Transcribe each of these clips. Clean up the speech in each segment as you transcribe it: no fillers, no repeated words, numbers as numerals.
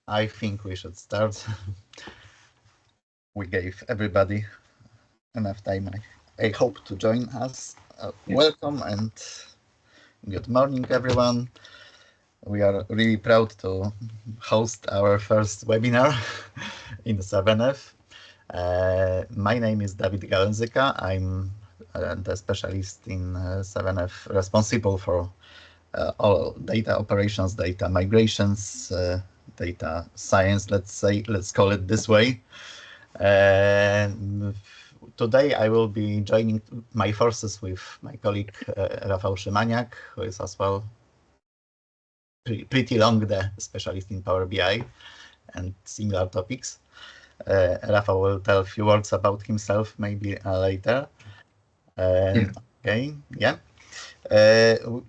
I think we should start. We gave everybody enough time, I hope, to join us. Welcome and good morning, everyone. We are really proud to host our first webinar in 7F. My name is David Gałęzyka. I'm the specialist in 7F responsible for all data operations, data migrations, data science, let's call it this way. Today I will be joining my forces with my colleague Rafał Szymaniak, who is as well pretty long the specialist in Power BI and similar topics. Rafał will tell a few words about himself maybe later. Okay, yeah.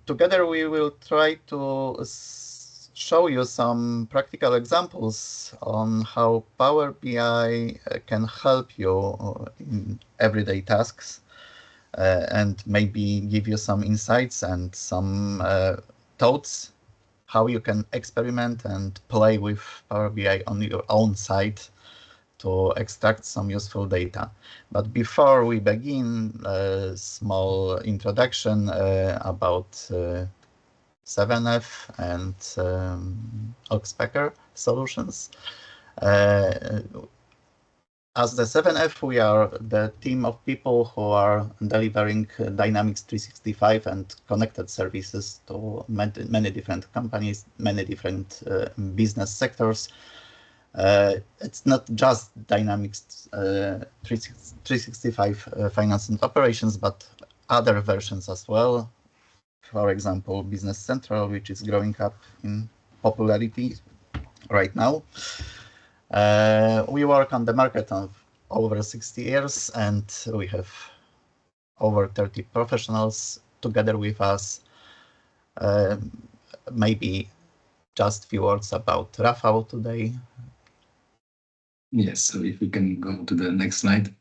Together we will try to show you some practical examples on how Power BI can help you in everyday tasks and maybe give you some insights and some thoughts how you can experiment and play with Power BI on your own site to extract some useful data. But before we begin, a small introduction about 7F and Oxpacker solutions. As the 7F, we are the team of people who are delivering Dynamics 365 and connected services to many different companies, many different business sectors. It's not just Dynamics 365 finance and operations, but other versions as well. For example, Business Central, which is growing up in popularity right now. We work on the market of over 60 years, and we have over 30 professionals together with us. Maybe just a few words about Rafał today. Yes, so if we can go to the next slide.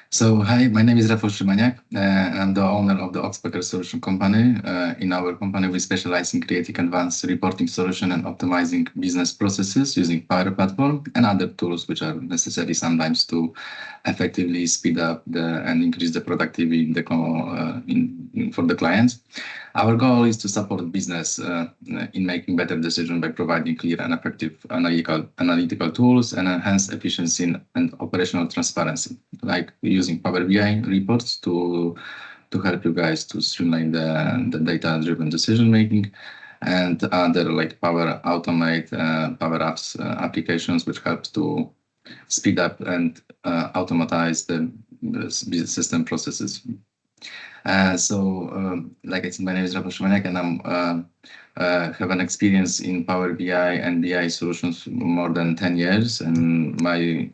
So, hi, my name is Rafał Szymaniak. I'm the owner of the Oxpacker Solution Company. In our company, we specialize in creating advanced reporting solution and optimizing business processes using Power Platform and other tools which are necessary sometimes to effectively speed up and increase the productivity for the clients. Our goal is to support business in making better decisions by providing clear and effective analytical tools and enhance efficiency and operational transparency, like using Power BI reports to help you guys to streamline the data-driven decision making, and other like Power Automate, Power Apps applications, which helps to speed up and automatize the business system processes. Like I said, my name is Rafał Szymaniak, and I have an experience in Power BI and BI solutions more than 10 years, and my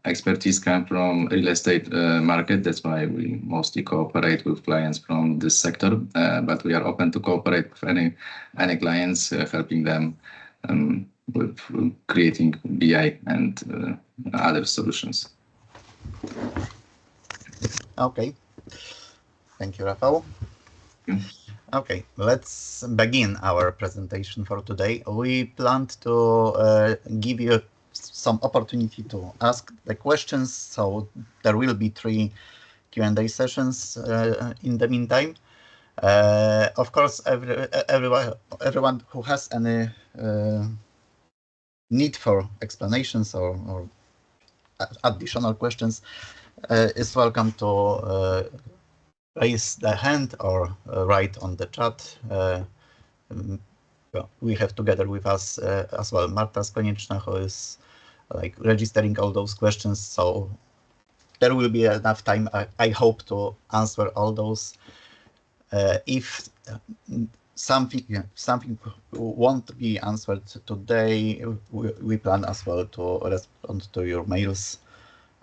expertise comes from real estate market. That's why we mostly cooperate with clients from this sector, but we are open to cooperate with any clients, helping them with creating BI and other solutions. Okay. Thank you, Rafał. Okay, let's begin our presentation for today. We planned to give you some opportunity to ask the questions, so there will be 3 Q&A sessions in the meantime. Of course, everyone who has any need for explanations or additional questions is welcome to raise the hand or write on the chat. We have together with us as well Marta Skonieczna, who is like registering all those questions. So there will be enough time, I hope, to answer all those. If something won't be answered today, we plan as well to respond to your mails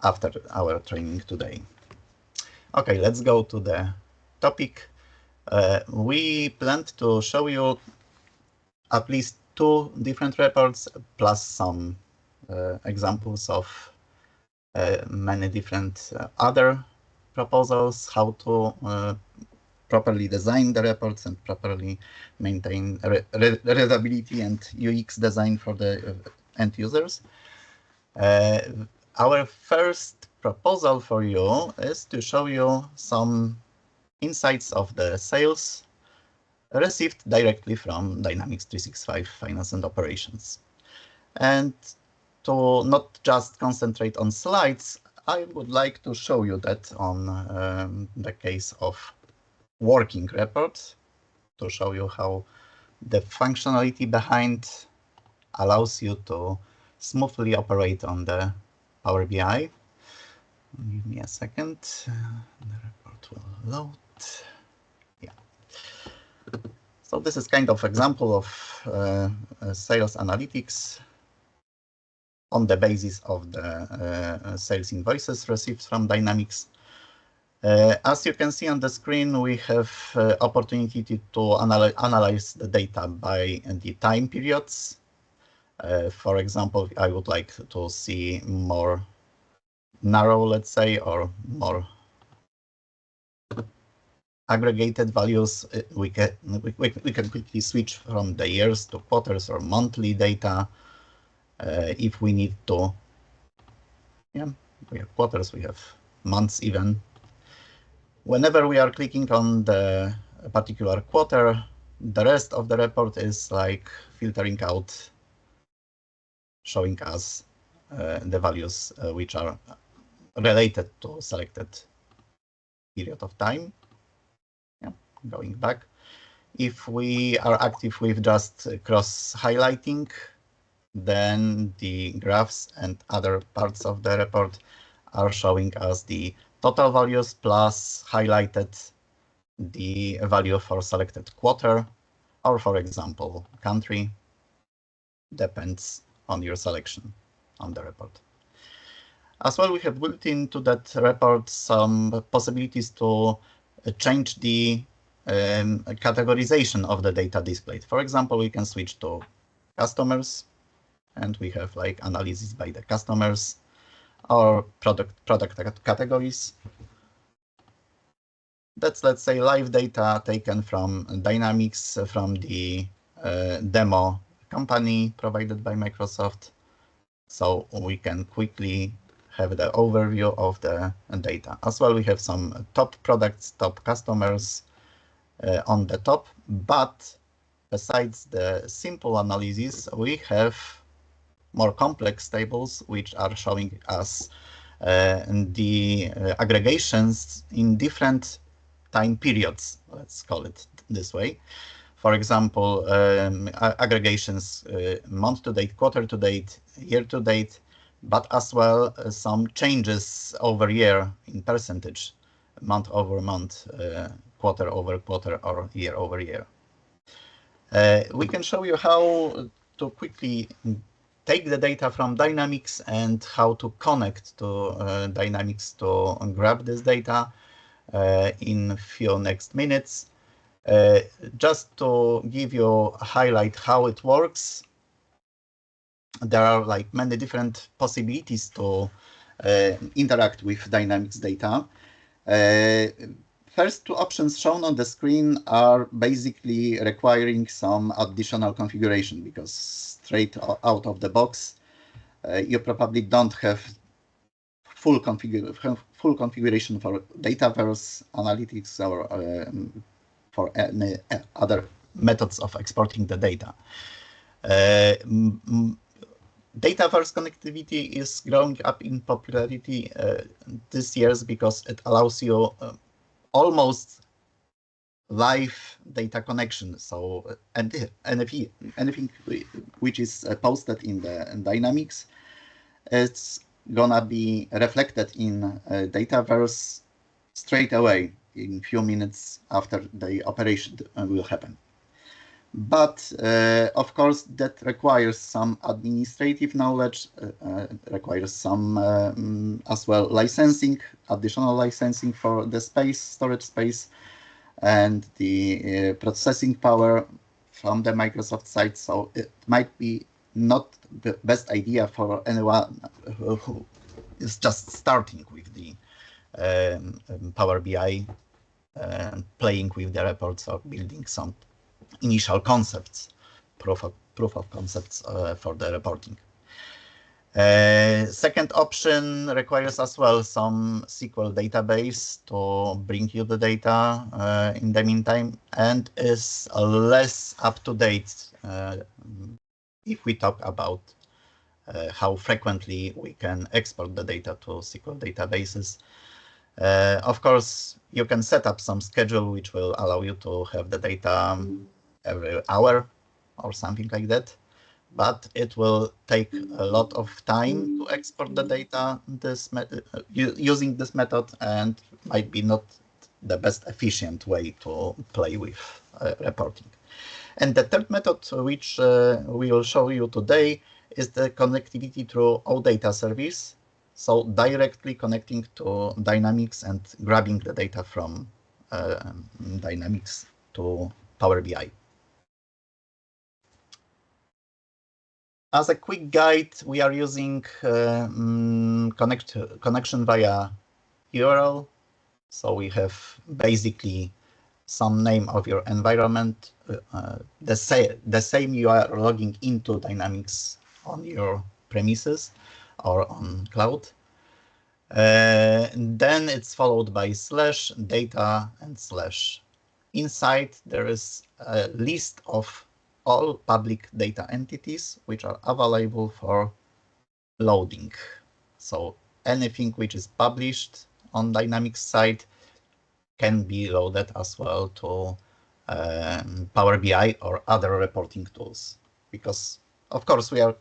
after our training today. Okay, let's go to the topic. We planned to show you at least 2 different reports plus some examples of many different other proposals, how to properly design the reports and properly maintain readability and UX design for the end users. Our first proposal for you is to show you some insights of the sales received directly from Dynamics 365 Finance and Operations. And to not just concentrate on slides, I would like to show you that on the case of working reports, to show you how the functionality behind allows you to smoothly operate on the Power BI. Give me a second. The report will load. Yeah. So this is kind of example of sales analytics on the basis of the sales invoices received from Dynamics. As you can see on the screen, we have opportunity to analyze the data by the time periods. For example, I would like to see more narrow, let's say, or more aggregated values. We can quickly switch from the years to quarters or monthly data. If we need to, yeah, we have quarters, we have months even. Whenever we are clicking on the particular quarter, the rest of the report is like filtering out, showing us the values which are related to selected period of time. Yeah, going back. If we are active with just cross-highlighting, then the graphs and other parts of the report are showing us the total values plus highlighted the value for selected quarter, or for example, country. Depends on your selection on the report. As well, we have built into that report some possibilities to change the categorization of the data displayed. For example, we can switch to customers, and we have like analysis by the customers or product categories. That's, let's say, live data taken from Dynamics from the demo company provided by Microsoft. So we can quickly have the overview of the data. As well, we have some top products, top customers on the top, but besides the simple analysis, we have more complex tables which are showing us the aggregations in different time periods, let's call it this way. For example, aggregations month to date, quarter to date, year to date, but as well some changes over year in percentage, month over month, quarter over quarter, or year over year. We can show you how to quickly take the data from Dynamics and how to connect to Dynamics to grab this data in a few next minutes. Just to give you a highlight how it works, there are like many different possibilities to interact with Dynamics data. First two options shown on the screen are basically requiring some additional configuration, because straight out of the box, you probably don't have full configuration for Dataverse analytics or for any other methods of exporting the data. Dataverse connectivity is growing up in popularity this year because it allows you almost live data connection. So anything which is posted in the Dynamics, it's gonna be reflected in Dataverse straight away in few minutes after the operation will happen. But of course, that requires some administrative knowledge, requires some as well licensing, additional licensing for the space, storage space, and the processing power from the Microsoft side. So it might be not the best idea for anyone who is just starting with the Power BI, playing with the reports or building some initial concepts, proof of concepts for the reporting. Second option requires as well some SQL database to bring you the data in the meantime, and is less up to date if we talk about how frequently we can export the data to SQL databases. Of course, you can set up some schedule which will allow you to have the data every hour or something like that, but it will take a lot of time to export the data using this method, and might be not the best efficient way to play with reporting. And the third method, which we will show you today, is the connectivity through OData service. So directly connecting to Dynamics and grabbing the data from Dynamics to Power BI. As a quick guide, we are using connection via URL. So we have basically some name of your environment, the same you are logging into Dynamics on your premises or on cloud. Then it's followed by /data and /. Inside there is a list of all public data entities which are available for loading. So anything which is published on Dynamics side can be loaded as well to Power BI or other reporting tools. Because, of course, we are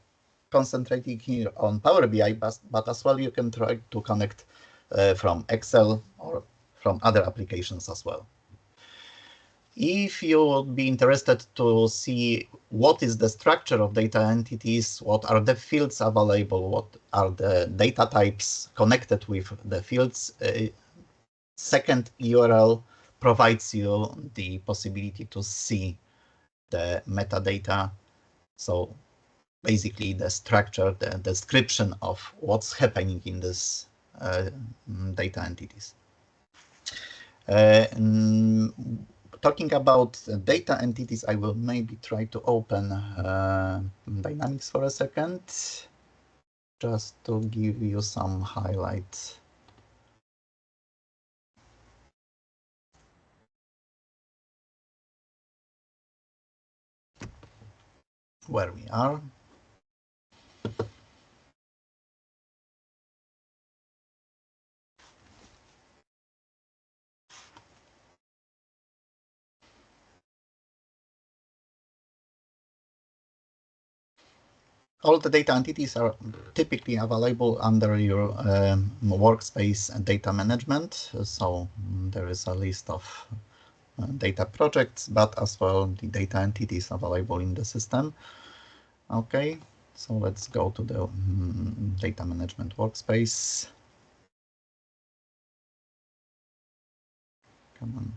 concentrating here on Power BI, but as well you can try to connect from Excel or from other applications as well. If you would be interested to see what is the structure of data entities, what are the fields available, what are the data types connected with the fields, second URL provides you the possibility to see the metadata. So basically the structure, the description of what's happening in this data entities. Talking about data entities, I will maybe try to open Dynamics for a second, just to give you some highlights. Where we are. All the data entities are typically available under your workspace and data management. So there is a list of data projects, but as well the data entities available in the system. Okay, so let's go to the data management workspace. Come on.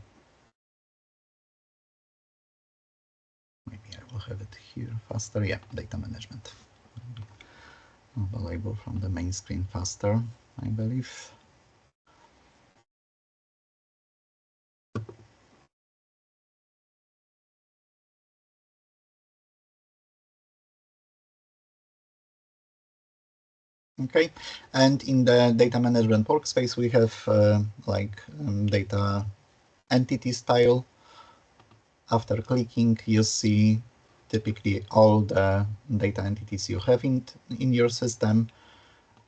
Maybe I will have it here faster. Yeah, data management. Available from the main screen faster, I believe. Okay, and in the data management workspace, we have data entity style. After clicking, you see typically all the data entities you have in your system.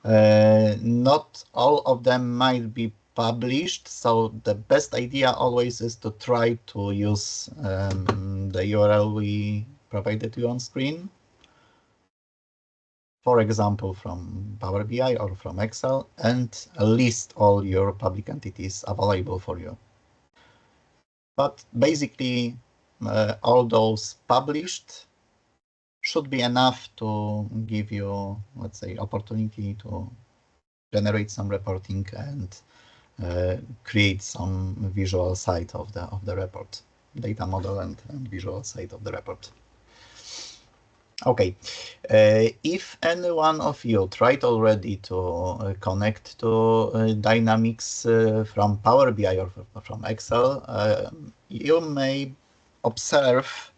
Not all of them might be published, so the best idea always is to try to use the URL we provided you on screen. For example, from Power BI or from Excel, and list all your public entities available for you. But basically, all those published should be enough to give you, let's say, opportunity to generate some reporting and create some visual side of the report, data model and visual side of the report. Okay, if any one of you tried already to connect to Dynamics from Power BI or from Excel, you may observe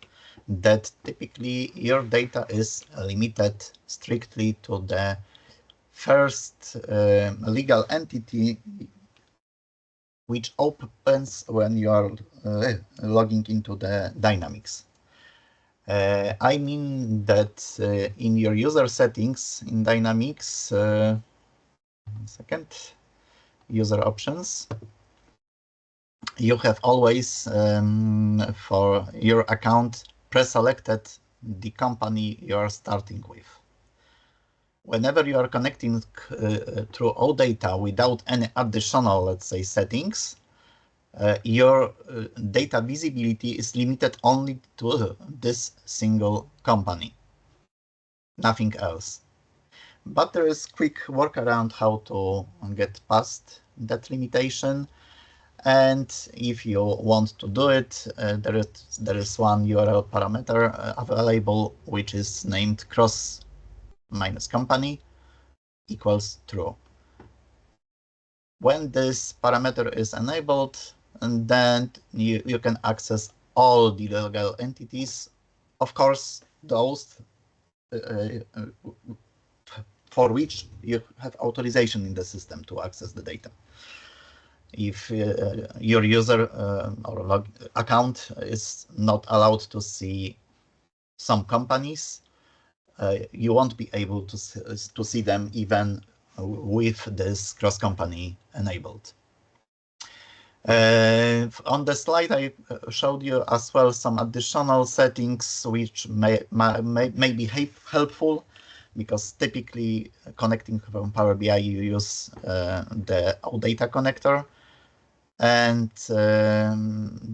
that typically your data is limited strictly to the first legal entity which opens when you are logging into the Dynamics. I mean that in your user settings in Dynamics, one second, user options, you have always for your account pre-selected the company you are starting with. Whenever you are connecting through OData without any additional, let's say, settings, your data visibility is limited only to this single company, nothing else. But there is quick workaround how to get past that limitation. And if you want to do it, there is one URL parameter available, which is named cross minus company equals true. When this parameter is enabled, and then you can access all the legal entities, of course, those for which you have authorization in the system to access the data. If your user or account is not allowed to see some companies, you won't be able to see them even with this cross-company enabled. On the slide, I showed you as well some additional settings which may be helpful, because typically connecting from Power BI, you use the OData connector, and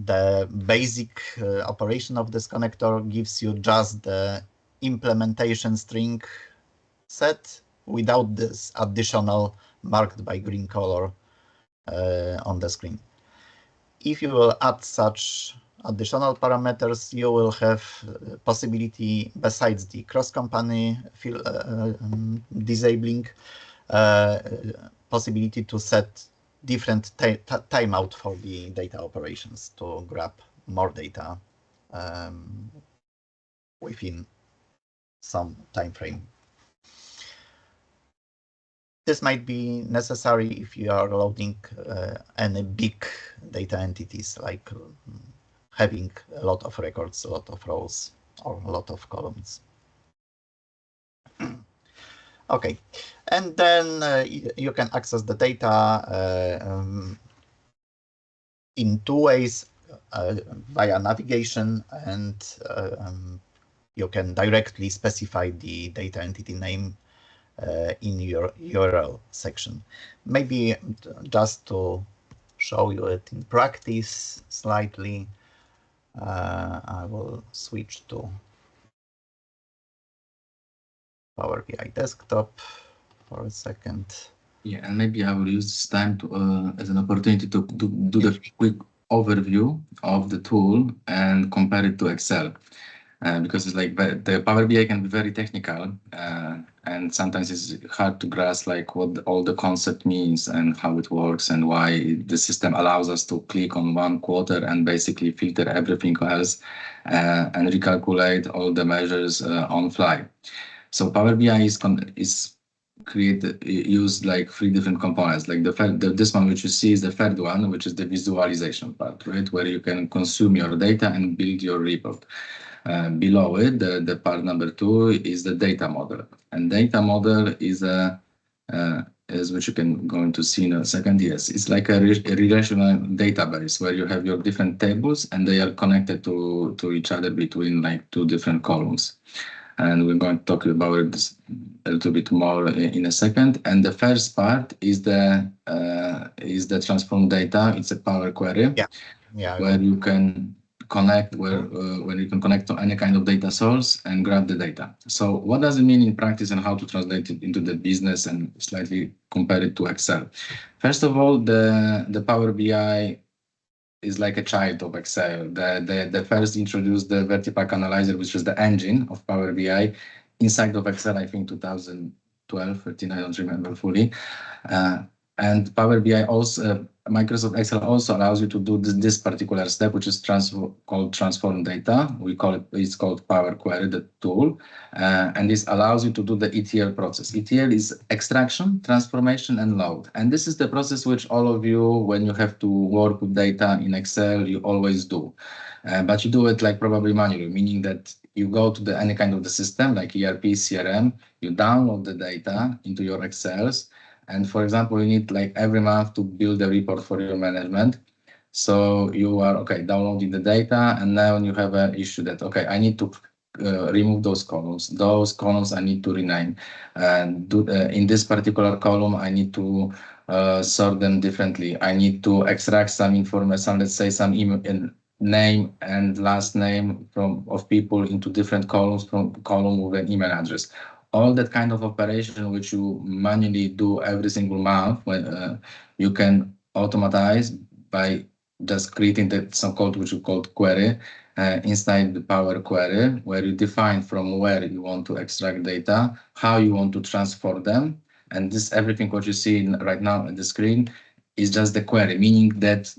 the basic operation of this connector gives you just the implementation string set without this additional marked by green color on the screen. If you will add such additional parameters, you will have possibility, besides the cross-company disabling, possibility to set different timeout for the data operations to grab more data within some time frame. This might be necessary if you are loading any big data entities, like having a lot of records, a lot of rows, or a lot of columns. Okay, and then you can access the data in two ways, via navigation, and you can directly specify the data entity name in your URL section. Maybe just to show you it in practice slightly, I will switch to Power BI desktop for a second. Yeah, and maybe I will use this time to, as an opportunity to do the quick overview of the tool and compare it to Excel. Because it's like the Power BI can be very technical, and sometimes it's hard to grasp like what all the concept means and how it works and why the system allows us to click on one quarter and basically filter everything else and recalculate all the measures on fly. So Power BI used like three different components. Like this one which you see is the third one, which is the visualization part, right, where you can consume your data and build your report. Below it, the part number 2 is the data model, and data model is which you can go into see in a second. Yes, it's like a relational database where you have your different tables and they are connected to each other between like two different columns. And we're going to talk about this a little bit more in a second. And the first part is the transform data. It's a Power Query, where you can connect when you can connect to any kind of data source and grab the data. So what does it mean in practice and how to translate it into the business and slightly compare it to Excel? First of all, the Power BI is like a child of Excel. They first introduced the Vertipack Analyzer, which is the engine of Power BI, inside of Excel, I think 2012, 13, I don't remember fully. And Power BI also, Microsoft Excel also allows you to do this particular step, which is called transform data. It's called Power Query, the tool. And this allows you to do the ETL process. ETL is extraction, transformation, and load. And this is the process which all of you, when you have to work with data in Excel, you always do. But you do it like probably manually, meaning that you go to any kind of the system like ERP, CRM, you download the data into your Excels. And for example, you need like every month to build a report for your management. So you are, downloading the data, and now you have an issue that, I need to remove those columns. Those columns I need to rename. And in this particular column, I need to sort them differently. I need to extract some information, let's say some email name and last name of people into different columns from column with an email address. All that kind of operation which you manually do every single month, when you can automatize by just creating some code which you call query inside the Power Query, where you define from where you want to extract data, how you want to transform them, and this everything what you see right now on the screen is just the query, meaning that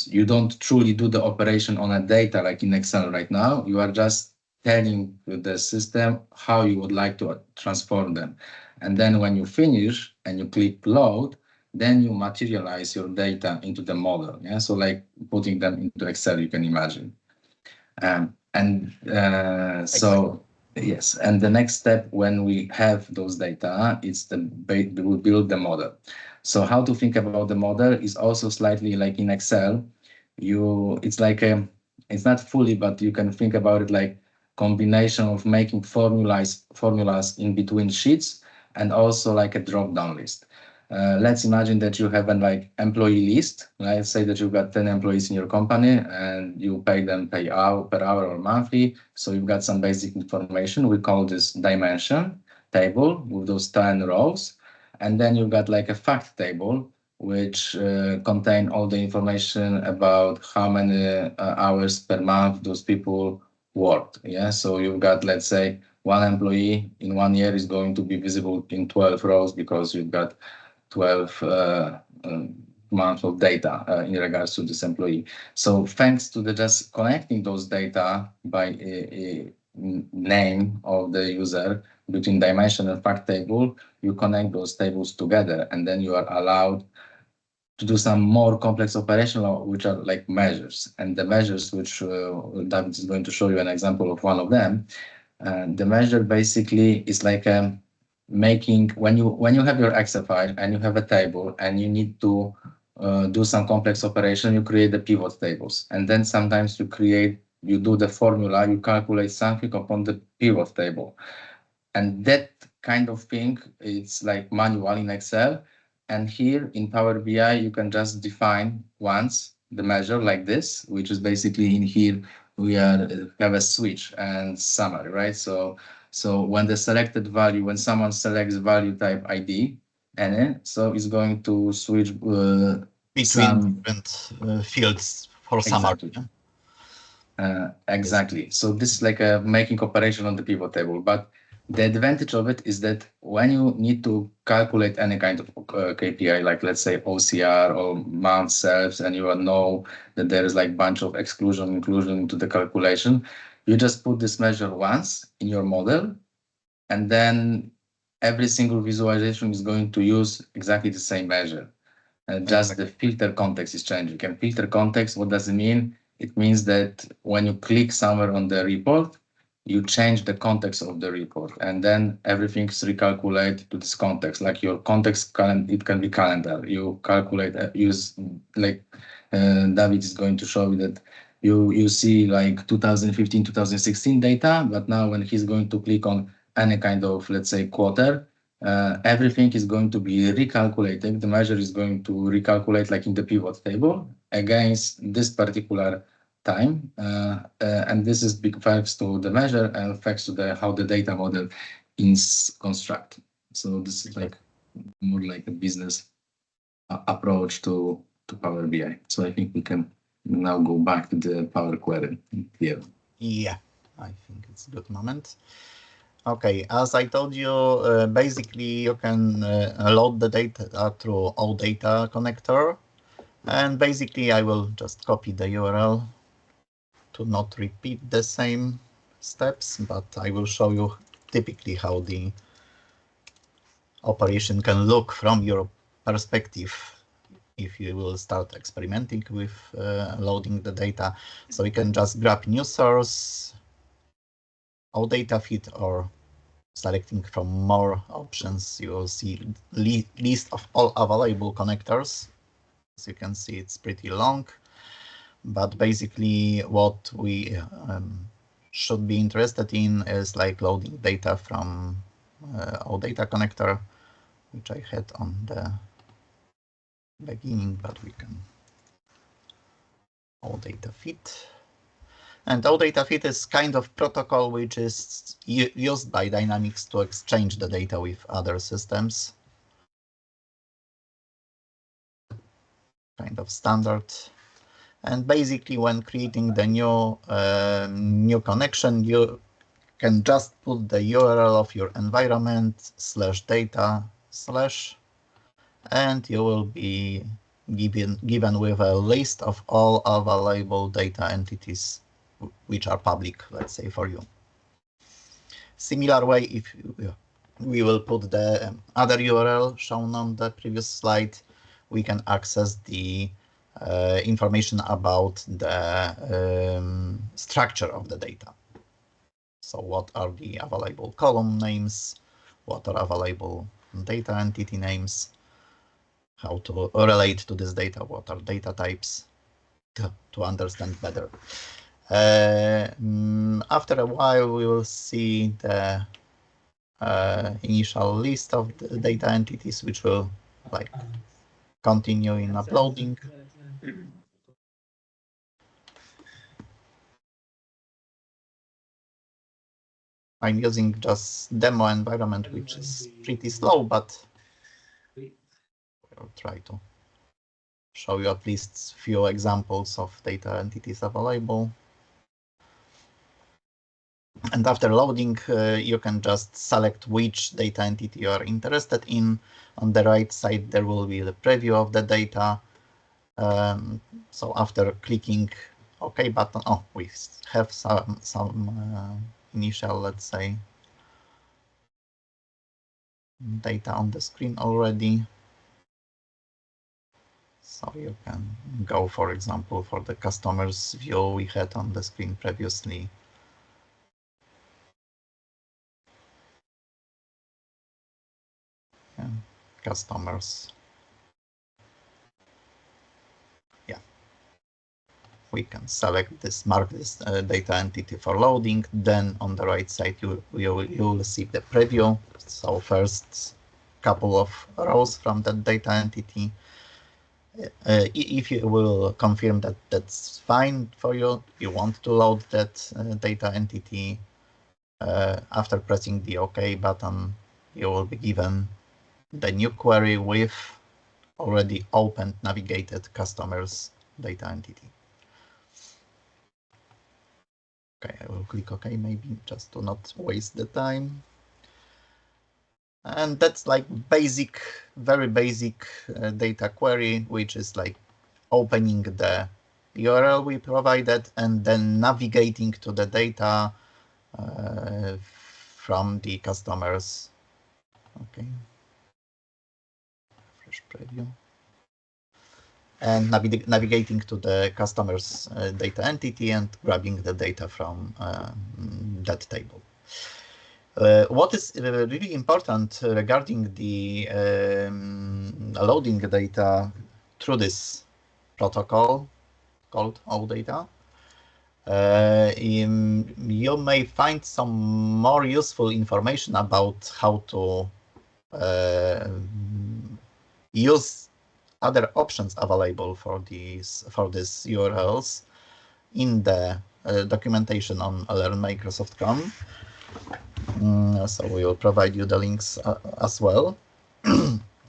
you don't truly do the operation on a data like in Excel right now. You are just telling the system how you would like to transform them. And then when you finish and you click load, then you materialize your data into the model. Yeah, so like putting them into Excel, you can imagine. Yes, and the next step when we have those data, it's we build the model. So how to think about the model is also slightly like in Excel. It's like it's not fully, but you can think about it like combination of making formulas in between sheets and also like a drop-down list. Let's imagine that you have an employee list. Let's say that you've got 10 employees in your company and you pay them per hour or monthly. So you've got some basic information. We call this dimension table with those 10 rows. And then you've got like a fact table, which contain all the information about how many hours per month those people worked. Yeah, so you've got, let's say, one employee in 1 year is going to be visible in 12 rows because you've got 12 months of data in regards to this employee. So thanks to just connecting those data by a name of the user between dimension and fact table, you connect those tables together, and then you are allowed to do some more complex operational, which are like measures. And the measures, which David is going to show you an example of one of them. The measure basically is like making, when you have your Excel file and you have a table and you need to do some complex operation, you create the pivot tables. And then sometimes you do the formula, you calculate something upon the pivot table. And that kind of thing, it's like manual in Excel. And here in Power BI, you can just define once the measure like this, which is basically in here, we have a switch and summary, right? So when the selected value, when someone selects value type ID, so it's going to switch between different fields for summary. Exactly. So this is like a making operation on the pivot table, but the advantage of it is that when you need to calculate any kind of KPI, like let's say OCR or month sales, and you know that there is like bunch of inclusion into the calculation, you just put this measure once in your model, and then every single visualization is going to use exactly the same measure. Just the filter context is changing. And filter context, what does it mean? It means that when you click somewhere on the report, you change the context of the report, and then everything is recalculated to this context. Like your context, it can be calendar. You calculate, use like David is going to show you that you see like 2015, 2016 data, but now when he's going to click on any kind of, let's say, quarter, everything is going to be recalculated. The measure is going to recalculate like in the pivot table against this particular time, and this is big thanks to the measure and thanks to how the data model is constructed. So this is like more like a business approach to Power BI. So I think we can now go back to the Power Query here. Yeah, I think it's a good moment. Okay, as I told you, basically you can load the data through OData connector. And basically I will just copy the URL to not repeat the same steps, but I will show you typically how the operation can look from your perspective if you will start experimenting with loading the data. So you can just grab new source, OData feed, or selecting from more options, you will see list of all available connectors. As you can see, it's pretty long, but basically what we should be interested in is like loading data from OData connector, which I had on the beginning, but we can OData feed. And OData feed is kind of protocol which is used by Dynamics to exchange the data with other systems. Kind of standard. And basically, when creating the new connection, you can just put the URL of your environment /data/ and you will be given with a list of all available data entities which are public, let's say, for you. Similar way, if we will put the other URL shown on the previous slide, we can access the information about the structure of the data. So what are the available column names, what are available data entity names, how to relate to this data, what are data types, to understand better. After a while, we will see the initial list of the data entities, which will like continue in uploading. I'm using just demo environment, which is pretty slow, but we'll try to show you at least few examples of data entities available. And after loading, you can just select which data entity you are interested in. On the right side, there will be the preview of the data. So after clicking OK button, oh, we have some initial, let's say, data on the screen already. So you can go, for example, for the customers view we had on the screen previously. Yeah, customers. Yeah, we can select this, mark this data entity for loading. Then on the right side, you will see the preview. So first couple of rows from that data entity. If you will confirm that that's fine for you, you want to load that data entity, after pressing the OK button, you will be given the new query with already opened navigated customers data entity. Okay, I will click OK, maybe just to not waste the time. And that's like basic, very basic data query, which is like opening the URL we provided and then navigating to the data from the customers. Okay. Fresh preview. And navigating to the customer's data entity and grabbing the data from that table. What is really important regarding the loading data through this protocol called OData, you may find some more useful information about how to use other options available for these URLs in the documentation on learnmicrosoft.com. So we will provide you the links as well.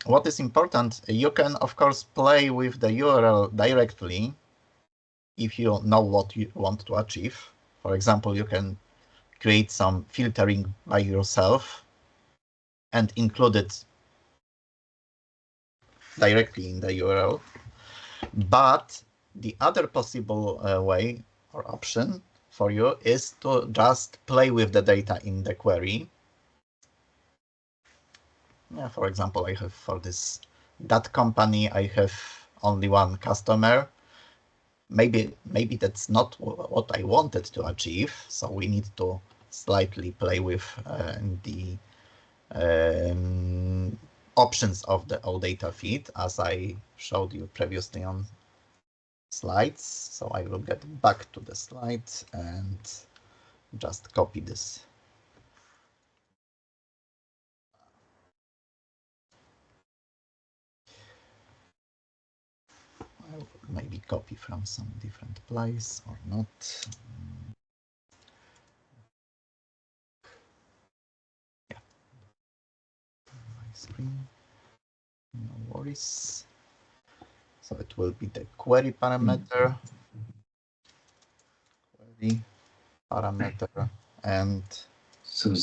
What is important, you can of course play with the URL directly if you know what you want to achieve. For example, you can create some filtering by yourself and include it directly in the URL. But the other possible way or option for you is to just play with the data in the query. Yeah, for example, I have for that company, I have only one customer. Maybe that's not what I wanted to achieve, so we need to slightly play with the options of the OData feed, as I showed you previously on slides. So I will get back to the slides and just copy this. I will maybe copy from some different place or not. Yeah. My screen. No worries. So it will be the query parameter. Query parameter and so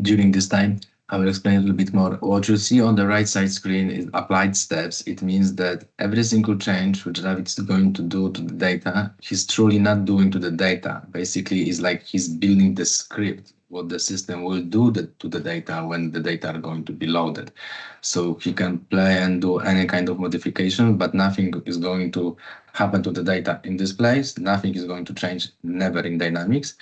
during this time, I will explain a little bit more. What you see on the right side screen is applied steps. It means that every single change which David is going to do to the data, he's truly not doing to the data. Basically, it's like he's building the script, what the system will do to the data when the data are going to be loaded. So he can play and do any kind of modification, but nothing is going to happen to the data in this place. Nothing is going to change, never in Dynamics.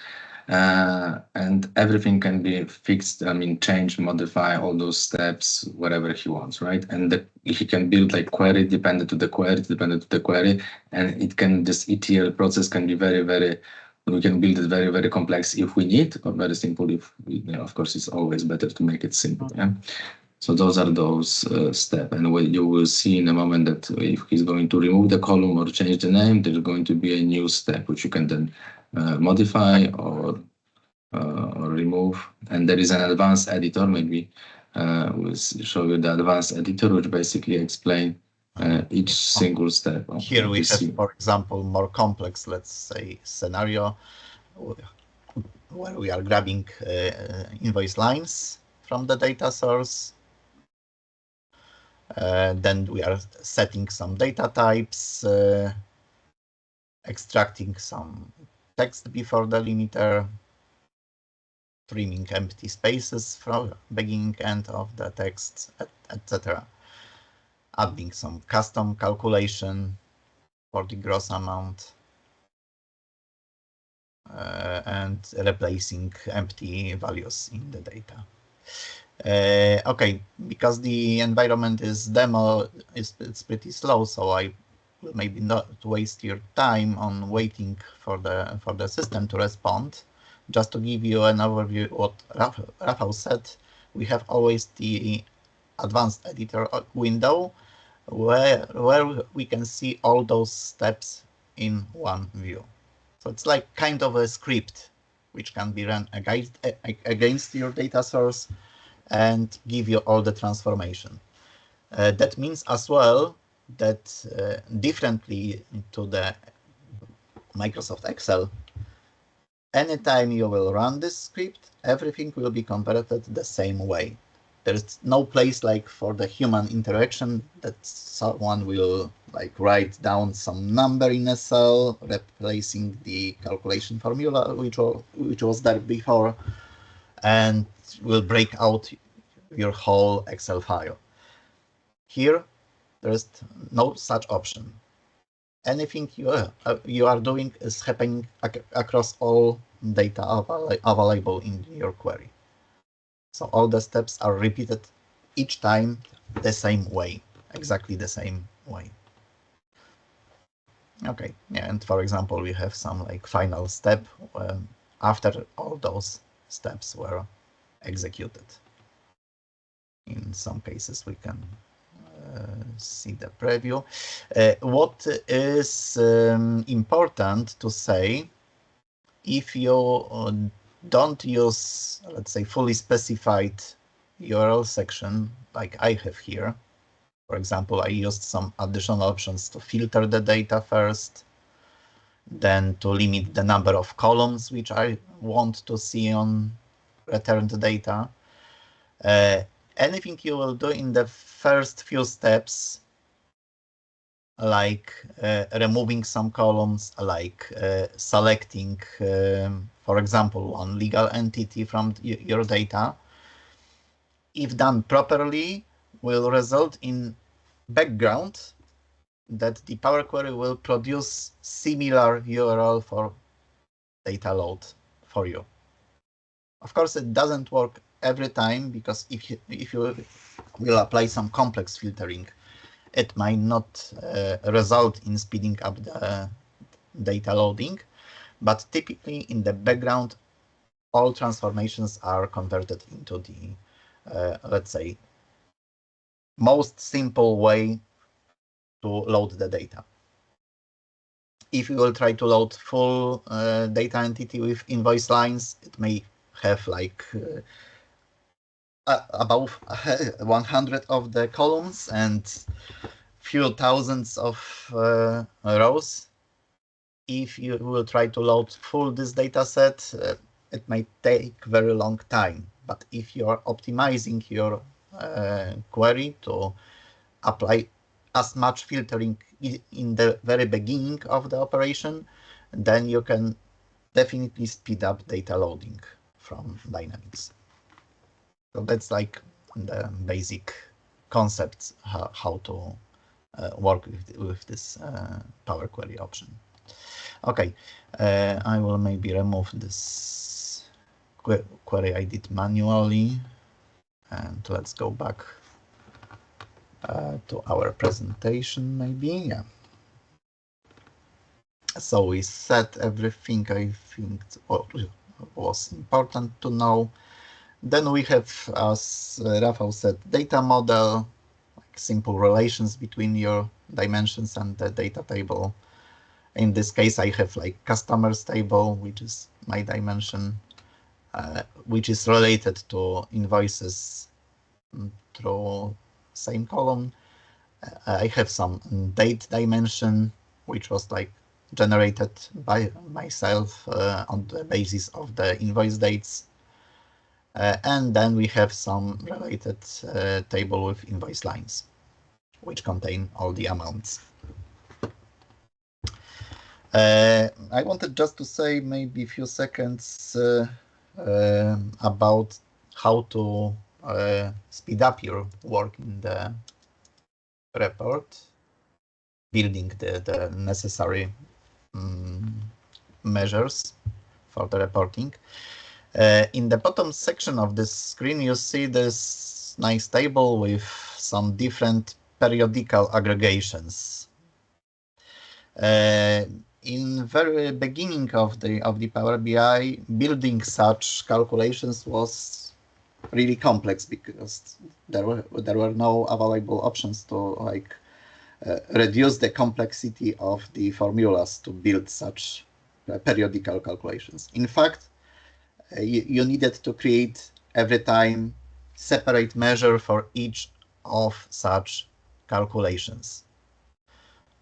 And everything can be fixed, change, modify all those steps, whatever he wants, right? And he can build like query dependent to the query, and it can, this ETL process can be very, we can build it very, very complex if we need, or very simple if, of course, it's always better to make it simple, yeah? So those are those steps, and what you will see in a moment that if he's going to remove the column or change the name, there's going to be a new step which you can then modify or remove. And there is an advanced editor. Maybe we'll show you the advanced editor, which basically explain each single step. Here we have, for example, more complex, let's say, scenario where we are grabbing invoice lines from the data source. Then we are setting some data types, extracting some text before the limiter, trimming empty spaces from beginning end of the text, etc. Adding some custom calculation for the gross amount, and replacing empty values in the data. Okay, because the environment is demo, it's pretty slow, so I will maybe not waste your time on waiting for the system to respond. Just to give you an overview what Rafał said, we have always the advanced editor window where we can see all those steps in one view. So it's like kind of a script which can be run against your data source and give you all the transformation. That means as well that differently to the Microsoft Excel, anytime you will run this script, everything will be converted the same way. There's no place like for the human interaction that someone will like write down some number in a cell, replacing the calculation formula which was there before, and will break out your whole Excel file. Here, there is no such option. Anything you are doing is happening across all data available in your query. So all the steps are repeated each time the same way, exactly the same way. Okay, yeah, and for example, we have some like final step after all those steps were executed. In some cases, we can see the preview. What is important to say, if you don't use, let's say, fully specified URL section like I have here, for example, I used some additional options to filter the data first, then to limit the number of columns which I want to see on returned data. Anything you will do in the first few steps, like removing some columns, like selecting, for example, one legal entity from your data, if done properly, will result in background that the Power Query will produce similar URL for data load for you. Of course, it doesn't work every time, because if you will apply some complex filtering, it might not result in speeding up the data loading, but typically in the background, all transformations are converted into the, let's say, most simple way to load the data. If you will try to load full data entity with invoice lines, it may have like above 100 of the columns and few thousands of rows. If you will try to load full this data set, it may take very long time. But if you are optimizing your query to apply as much filtering in the very beginning of the operation, then you can definitely speed up data loading from Dynamics. So that's like the basic concepts how to work with this Power Query option. Okay, I will maybe remove this query I did manually, and let's go back to our presentation maybe. Yeah. So we set everything I think was important to know. Then we have, as Rafał said, data model, like simple relations between your dimensions and the data table. In this case, I have like customers table, which is my dimension, which is related to invoices through same column. I have some date dimension, which was like generated by myself on the basis of the invoice dates. And then we have some related table with invoice lines, which contain all the amounts. I wanted just to say maybe a few seconds about how to speed up your work in the report, building the necessary measures for the reporting. In the bottom section of this screen, you see this nice table with some different periodical aggregations. In very beginning of the Power BI, building such calculations was really complex because there were no available options to like reduce the complexity of the formulas to build such periodical calculations. In fact, you needed to create every time separate measure for each of such calculations,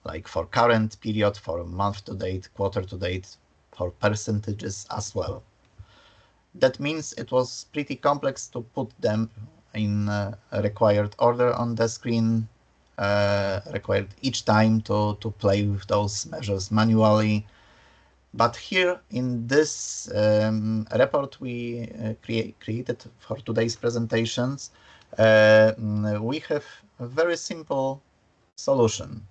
like for current period, for month to date, quarter to date, for percentages as well. That means it was pretty complex to put them in a required order on the screen, required each time to play with those measures manually. But here in this report we created for today's presentations, we have a very simple solution.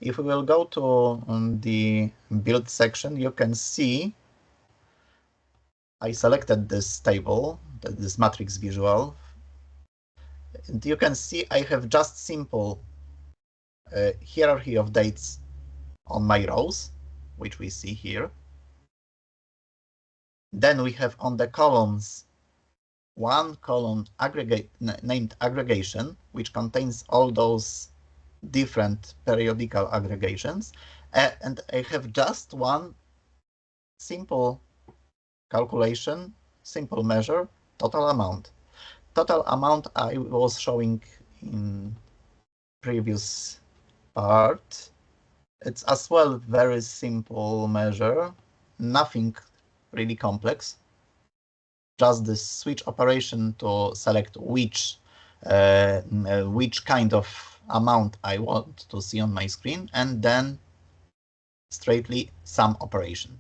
If we will go to the build section, you can see I selected this table, this matrix visual, and you can see I have just simple hierarchy of dates on my rows, which we see here. Then we have on the columns one column named aggregation, which contains all those different periodical aggregations, and I have just one simple calculation, simple measure, total amount. Total amount I was showing in previous part. It's as well very simple measure, nothing really complex. Just this switch operation to select which kind of amount I want to see on my screen, and then straightly sum operation.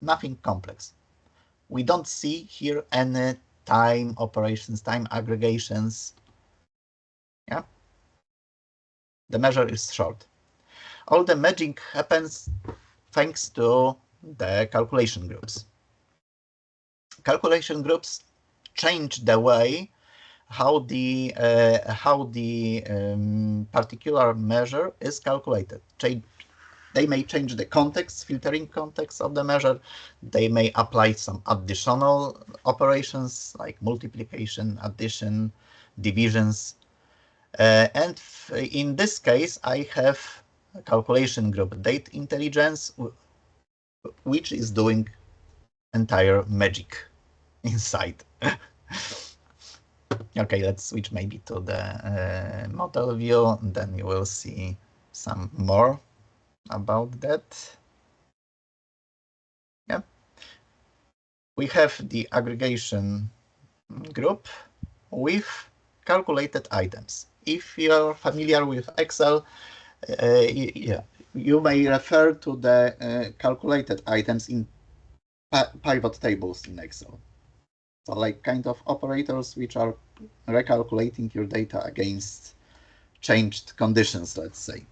Nothing complex. We don't see here any time operations, time aggregations. Yeah. The measure is short. All the magic happens thanks to the calculation groups. Calculation groups change the way how the particular measure is calculated. They may change the context, filtering context of the measure. They may apply some additional operations like multiplication, addition, divisions. And in this case, I have a calculation group date intelligence, which is doing entire magic inside. Okay, let's switch maybe to the model view, and then you will see some more about that. Yeah. We have the aggregation group with calculated items. If you're familiar with Excel, you may refer to the calculated items in pivot tables in Excel. So like kind of operators which are recalculating your data against changed conditions, let's say.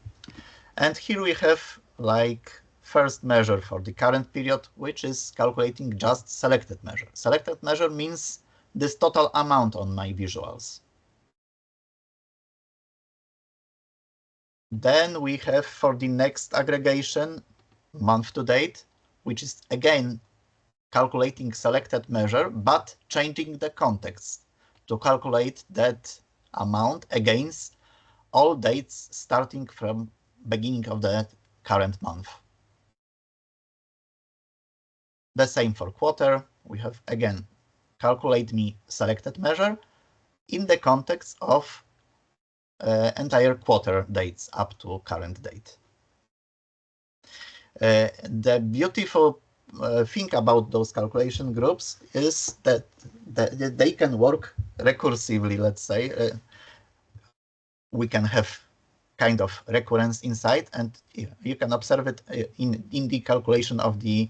And here we have like first measure for the current period, which is calculating just selected measure. Selected measure means this total amount on my visuals. Then we have for the next aggregation, month to date, which is again calculating selected measure, but changing the context to calculate that amount against all dates starting from beginning of the current month. The same for quarter. We have again calculate me selected measure in the context of entire quarter dates up to current date. The beautiful thing about those calculation groups is that they can work recursively, let's say. We can have kind of recurrence inside, and you can observe it in the calculation of the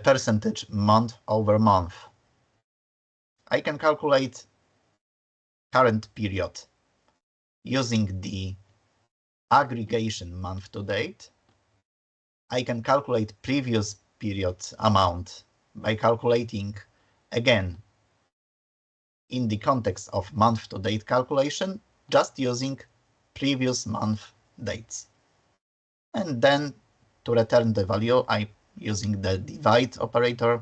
percentage month over month. I can calculate current period using the aggregation month to date. I can calculate previous period amount by calculating again in the context of month to date calculation, just using previous month dates. And then to return the value, I'm using the divide operator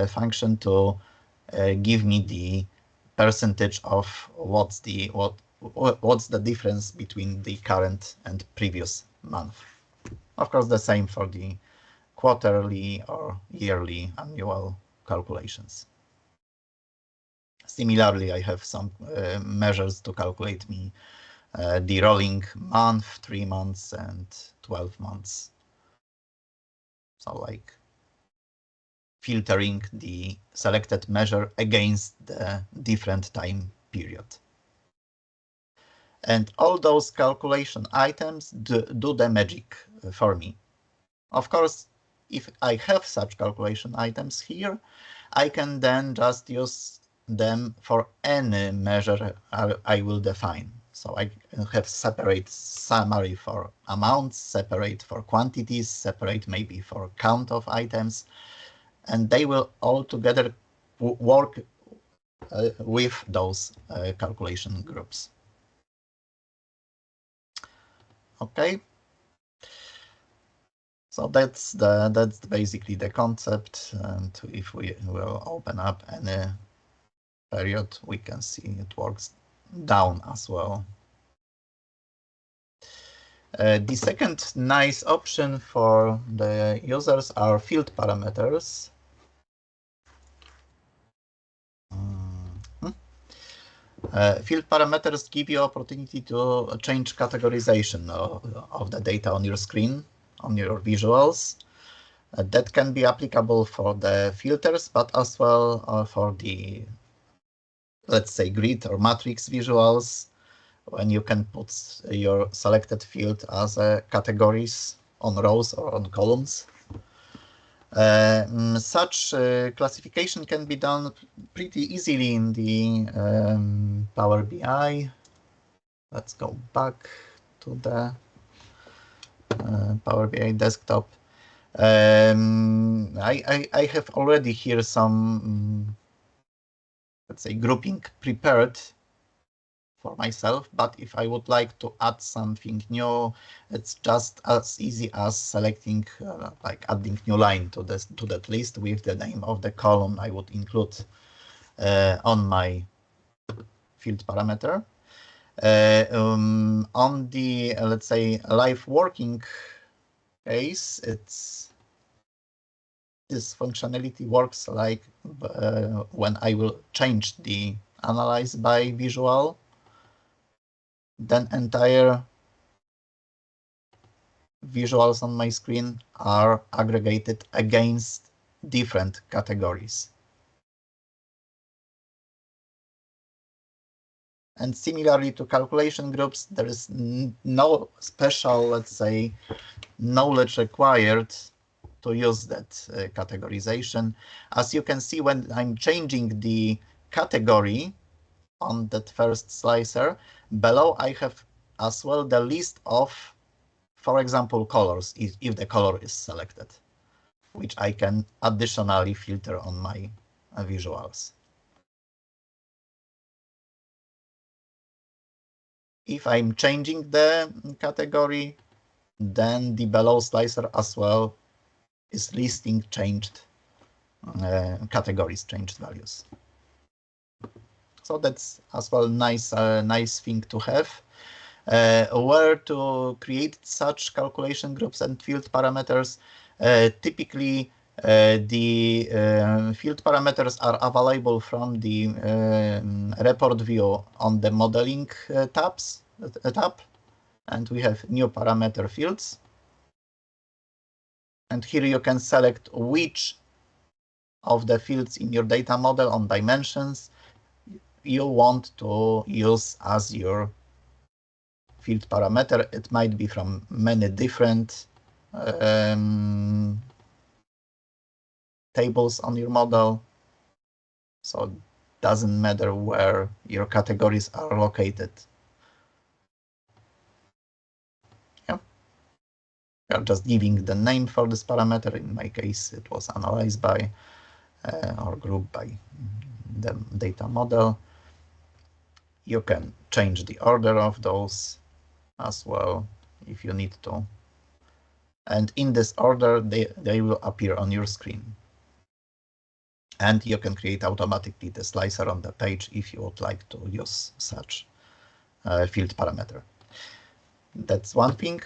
function to give me the percentage of what's the difference between the current and previous month. Of course, the same for the quarterly or yearly annual calculations. Similarly, I have some measures to calculate me the rolling month, 3 months, and 12 months. So like filtering the selected measure against the different time period. And all those calculation items do the magic for me. Of course, if I have such calculation items here, I can then just use them for any measure I will define. So I have separate summary for amounts, separate for quantities, separate maybe for count of items, and they will all together work with those calculation groups. Okay. So that's basically the concept, and if we will open up any period, we can see it works down as well. The second nice option for the users are field parameters. Field parameters give you opportunity to change categorization of the data on your screen. on your visuals. That can be applicable for the filters, but as well for the, let's say, grid or matrix visuals, when you can put your selected field as categories on rows or on columns. Such classification can be done pretty easily in the Power BI. Let's go back to the Power BI desktop. I have already here some, let's say, grouping prepared for myself, but if I would like to add something new, it's just as easy as selecting, like adding new line to that list with the name of the column I would include on my field parameter. On the, let's say, live working case, this functionality works like when I will change the analyze by visual, then entire visuals on my screen are aggregated against different categories. And similarly to calculation groups, there is no special, let's say, knowledge required to use that categorization. As you can see, when I'm changing the category on that first slicer, below I have as well the list of, for example, colors, if the color is selected, which I can additionally filter on my visuals. If I'm changing the category, then the below slicer as well is listing changed categories, changed values. So that's as well nice thing to have. Where to create such calculation groups and field parameters. Typically, the field parameters are available from the report view on the modeling tab, and we have new parameter fields. And here you can select which of the fields in your data model on dimensions you want to use as your field parameter. It might be from many different tables on your model, so it doesn't matter where your categories are located. Yeah. We are just giving the name for this parameter. In my case, it was analyzed by or grouped by the data model. You can change the order of those as well if you need to. And in this order, they will appear on your screen. And you can create automatically the slicer on the page if you would like to use such field parameter. That's one thing.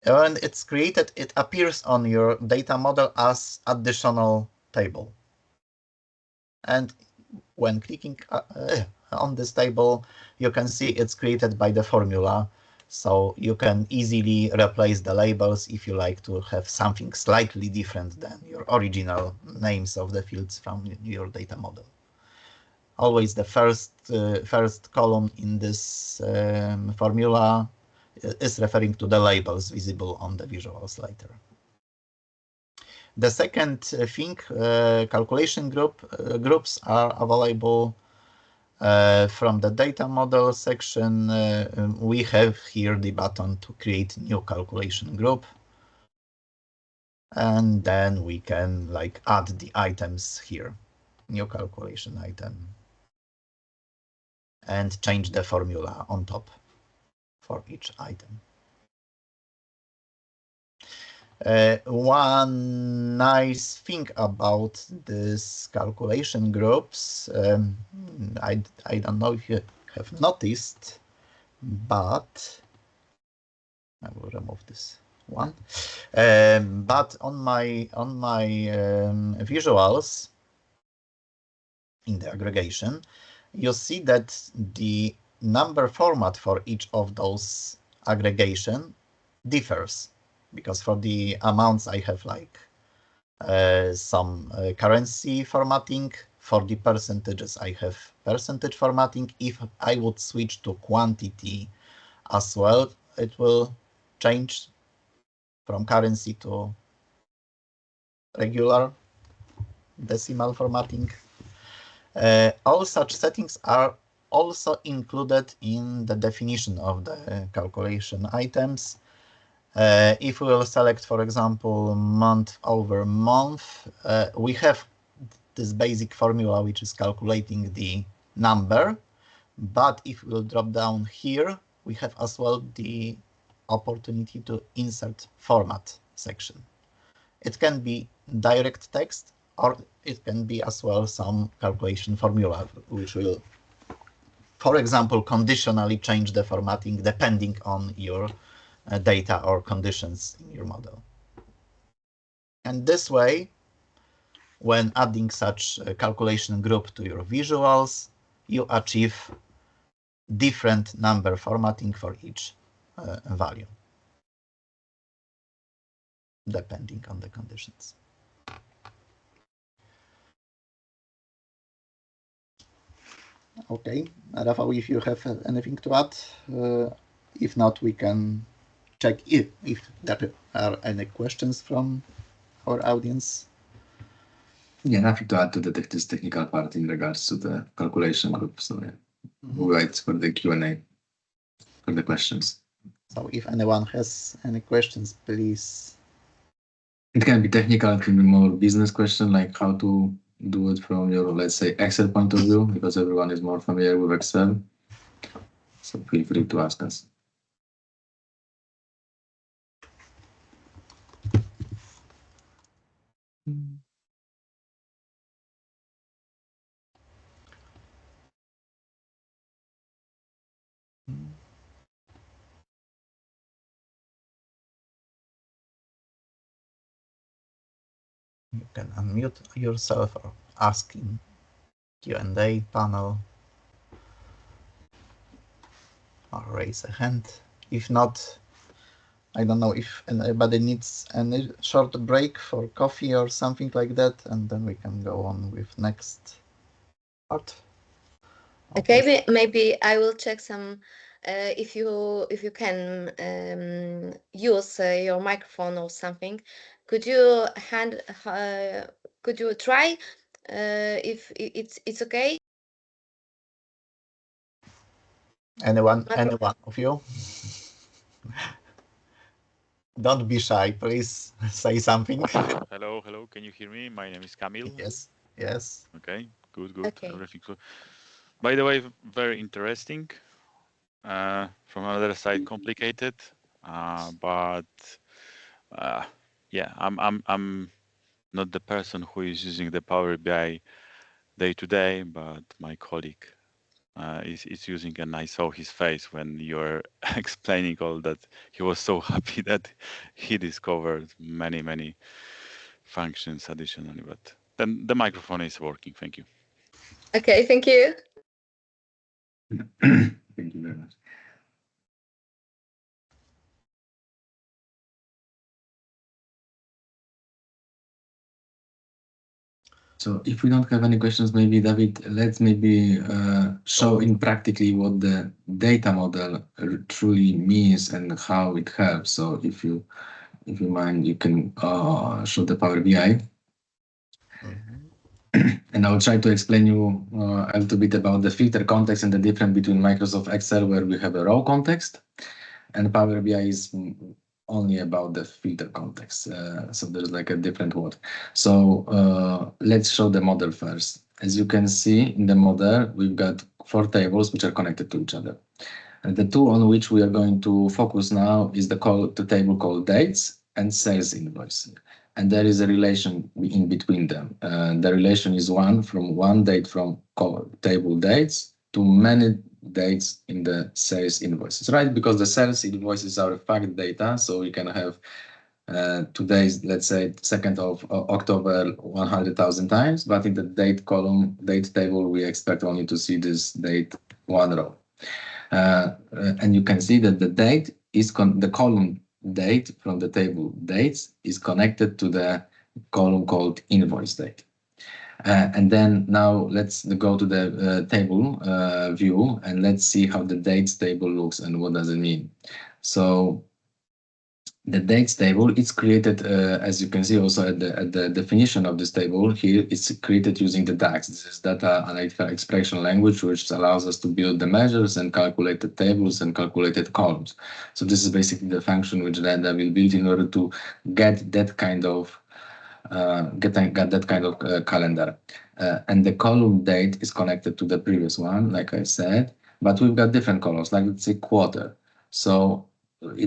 When it's created, it appears on your data model as additional table. And when clicking on this table, you can see it's created by the formula. So you can easily replace the labels if you like to have something slightly different than your original names of the fields from your data model. Always the first column in this formula is referring to the labels visible on the visuals later. The second thing, calculation groups are available from the data model section. We have here the button to create new calculation group. And then we can like add the items here, new calculation item, and change the formula on top for each item. One nice thing about this calculation groups, I don't know if you have noticed, but I will remove this one. But on my visuals in the aggregation, you see that the number format for each of those aggregation differs because for the amounts I have like some currency formatting. For the percentages I have percentage formatting. If I would switch to quantity as well, it will change from currency to regular decimal formatting. All such settings are also included in the definition of the calculation items. If we will select, for example, month over month, we have this basic formula which is calculating the number, but if we will drop down here, we have as well the opportunity to insert format section. It can be direct text, or it can be as well some calculation formula, which will, for example, conditionally change the formatting depending on your data or conditions in your model. And this way, when adding such a calculation group to your visuals, you achieve different number formatting for each value, depending on the conditions. Okay, Rafał, if you have anything to add, if not, we can check if there are any questions from our audience. Yeah, nothing to add to this technical part in regards to the calculation group. So yeah, we'll wait for the Q&A for the questions. So if anyone has any questions, please. It can be technical, it can be more business question, like how to do it from your, let's say, Excel point of view, because everyone is more familiar with Excel. So feel free to ask us. You can unmute yourself or ask in Q&A panel or raise a hand. If not, I don't know if anybody needs any short break for coffee or something like that, and then we can go on with next part. Okay, maybe I will check some if you can use your microphone or something. Could you try if it's okay? Anyone of you? Don't be shy, please say something. Hello. Can you hear me? My name is Kamil. Yes. Okay, good. Okay. Everything good. By the way, very interesting. From another side, complicated. But yeah, I'm not the person who is using the Power BI day to day, but my colleague is using, and I saw his face when you were explaining all that. He was so happy that he discovered many functions additionally. But then the microphone is working. Thank you. Okay, thank you. Thank you very much. So if we don't have any questions, maybe David, let's maybe show in practically what the data model truly means and how it helps. So if you mind, you can show the Power BI. And I'll try to explain you a little bit about the filter context and the difference between Microsoft Excel, where we have a raw context, and Power BI is only about the filter context. So there's like a different word. So let's show the model first. As you can see in the model, we've got 4 tables which are connected to each other. And the two on which we are going to focus now is the table called dates and sales invoice. And there is a relation in between them. The relation is one date from table dates to many dates in the sales invoices, right? Because the sales invoices are fact data, so we can have today's, let's say, 2nd of October 100,000 times, but in the date column, date table, we expect only to see this date 1 row. And you can see that the date is the column date from the table dates is connected to the column called invoice date. And then now let's go to the table view and let's see how the dates table looks and what does it mean. So the dates table, it's created, as you can see also at the definition of this table here, it's created using the DAX. This is data analytical expression language, which allows us to build the measures and calculate the tables and calculated columns. So this is basically the function which then will build in order to get that kind of calendar. And the column date is connected to the previous one, like I said, but we've got different columns, like let's say quarter. So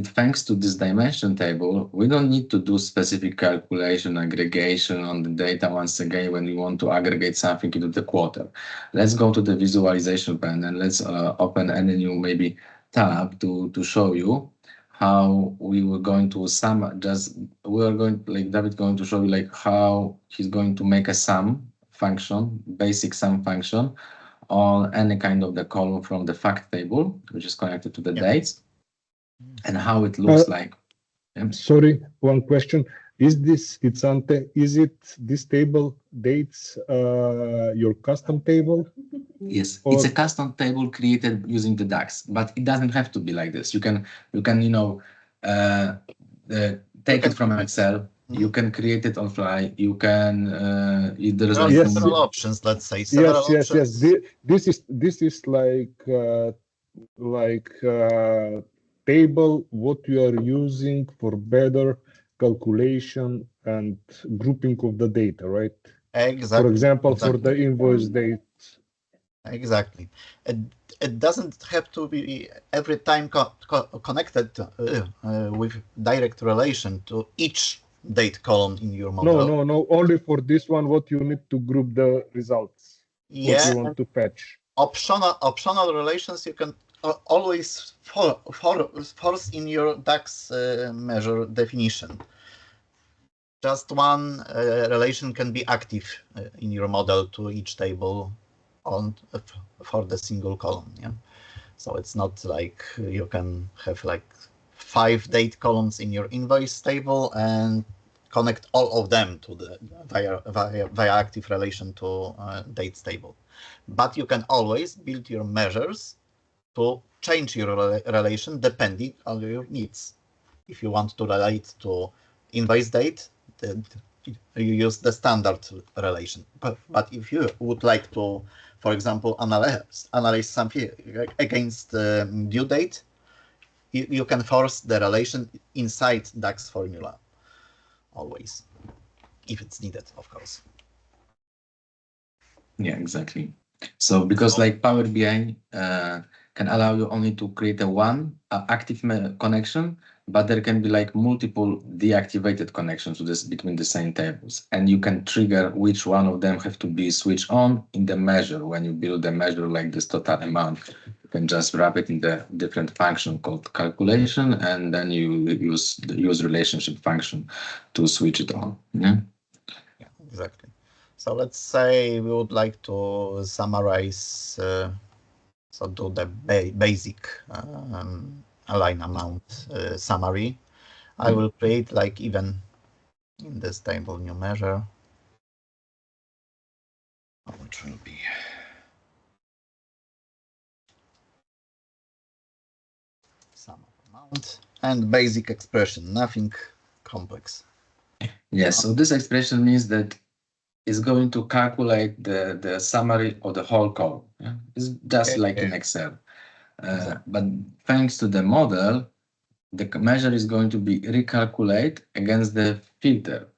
thanks to this dimension table, we don't need to do specific calculation, aggregation on the data once again when we want to aggregate something into the quarter. Let's go to the visualization pane and let's open any new maybe tab to show you how we were going to sum. David's going to show you like how he's going to make a sum function, basic sum function on any kind of the column from the fact table, which is connected to the dates, and how it looks like. Sorry, one question. Is this this table dates your custom table? Yes, it's a custom table created using the DAX, but it doesn't have to be like this. You can take it from Excel. You can create it on fly. You can there are several options. Let's say several options. Yes. This is like table what you are using for better calculation and grouping of the data, right? Exactly. For example, for the invoice date. Exactly. It doesn't have to be every time connected with direct relation to each date column in your model. No. Only for this one, what you need to group the results. What you want to fetch. Optional relations you can always force in your DAX measure definition. Just one relation can be active in your model to each table for the single column. Yeah, so it's not like you can have like 5 date columns in your invoice table and connect all of them to the via active relation to dates table. But you can always build your measures to change your relation depending on your needs. If you want to relate to invoice date, you use the standard relation. But if you would like to, for example, analyze something against due date, you can force the relation inside DAX formula, always, if it's needed, of course. Yeah, exactly. So because like Power BI can allow you only to create one active connection, but there can be like multiple deactivated connections between the same tables, and you can trigger which one of them have to be switched on in the measure. When you build a measure like this total amount, you can just wrap it in the different function called calculation, and then you use the use relationship function to switch it on. Yeah, exactly. So let's say we would like to summarize, so do the basic align amount summary. I will create like even in this table new measure, which will be sum of amount and basic expression, nothing complex. Yes, so this expression means that it's going to calculate the summary of the whole column. Yeah? It's just like in Excel. But thanks to the model, the measure is going to be recalculated against the filter.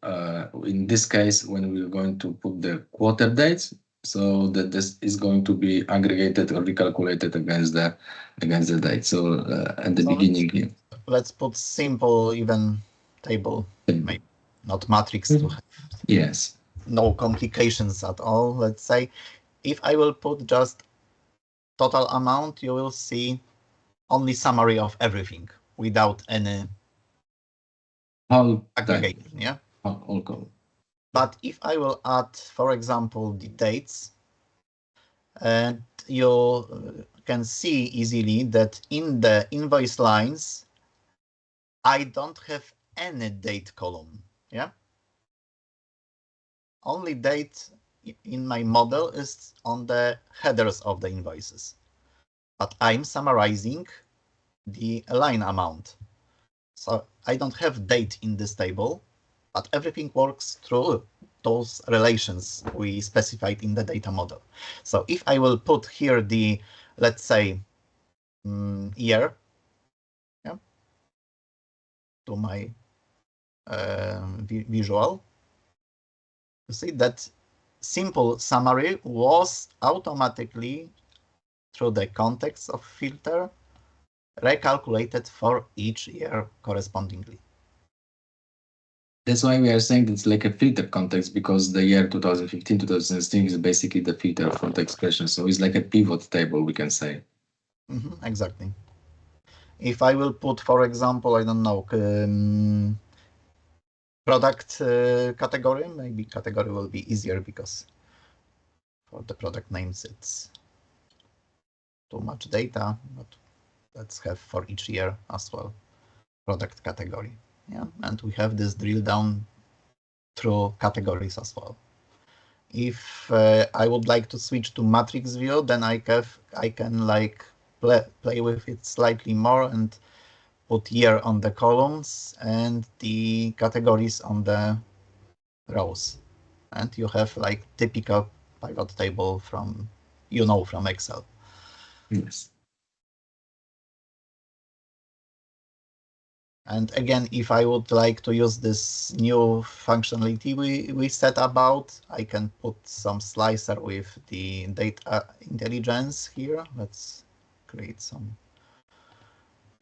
In this case, when we're going to put the quarter dates, so that this is going to be aggregated or recalculated against the date. So at the beginning here. Let's put simple even table, maybe not matrix to have. Yes. No complications at all. Let's say if I will put just total amount, you will see only summary of everything without any aggregation. Yeah. All column. But if I will add, for example, the dates, and you can see easily that in the invoice lines, I don't have any date column. Yeah. Only date in my model is on the headers of the invoices, but I'm summarizing the line amount. So I don't have date in this table, but everything works through those relations we specified in the data model. So if I will put here the, let's say, year, yeah, to my visual, you see that simple summary was automatically, through the context of filter, recalculated for each year correspondingly. That's why we are saying it's like a filter context, because the year 2015, 2016 is basically the filter for the expression. So it's like a pivot table, we can say. Exactly. If I will put, for example, I don't know, product category, maybe category will be easier because for the product names it's too much data, but let's have for each year as well product category. Yeah, and we have this drill down through categories as well. If I would like to switch to matrix view, then I can like play with it slightly more and put year on the columns and the categories on the rows. And you have like typical pivot table from, from Excel. Yes. And again, if I would like to use this new functionality we set about, I can put some slicer with the data intelligence here. Let's create some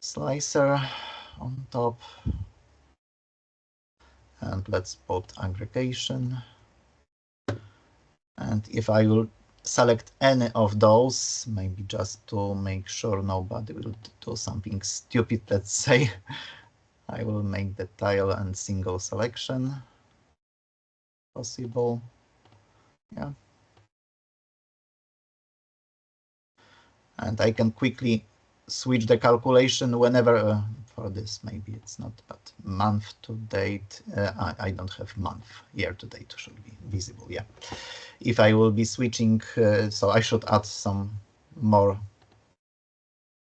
slicer on top. And let's put aggregation. And if I will select any of those, maybe just to make sure nobody will do something stupid, let's say, I will make the tile and single selection possible. Yeah. And I can quickly switch the calculation whenever, for this, maybe it's not, but month to date, I don't have month, year to date should be visible, yeah. If I will be switching, so I should add some more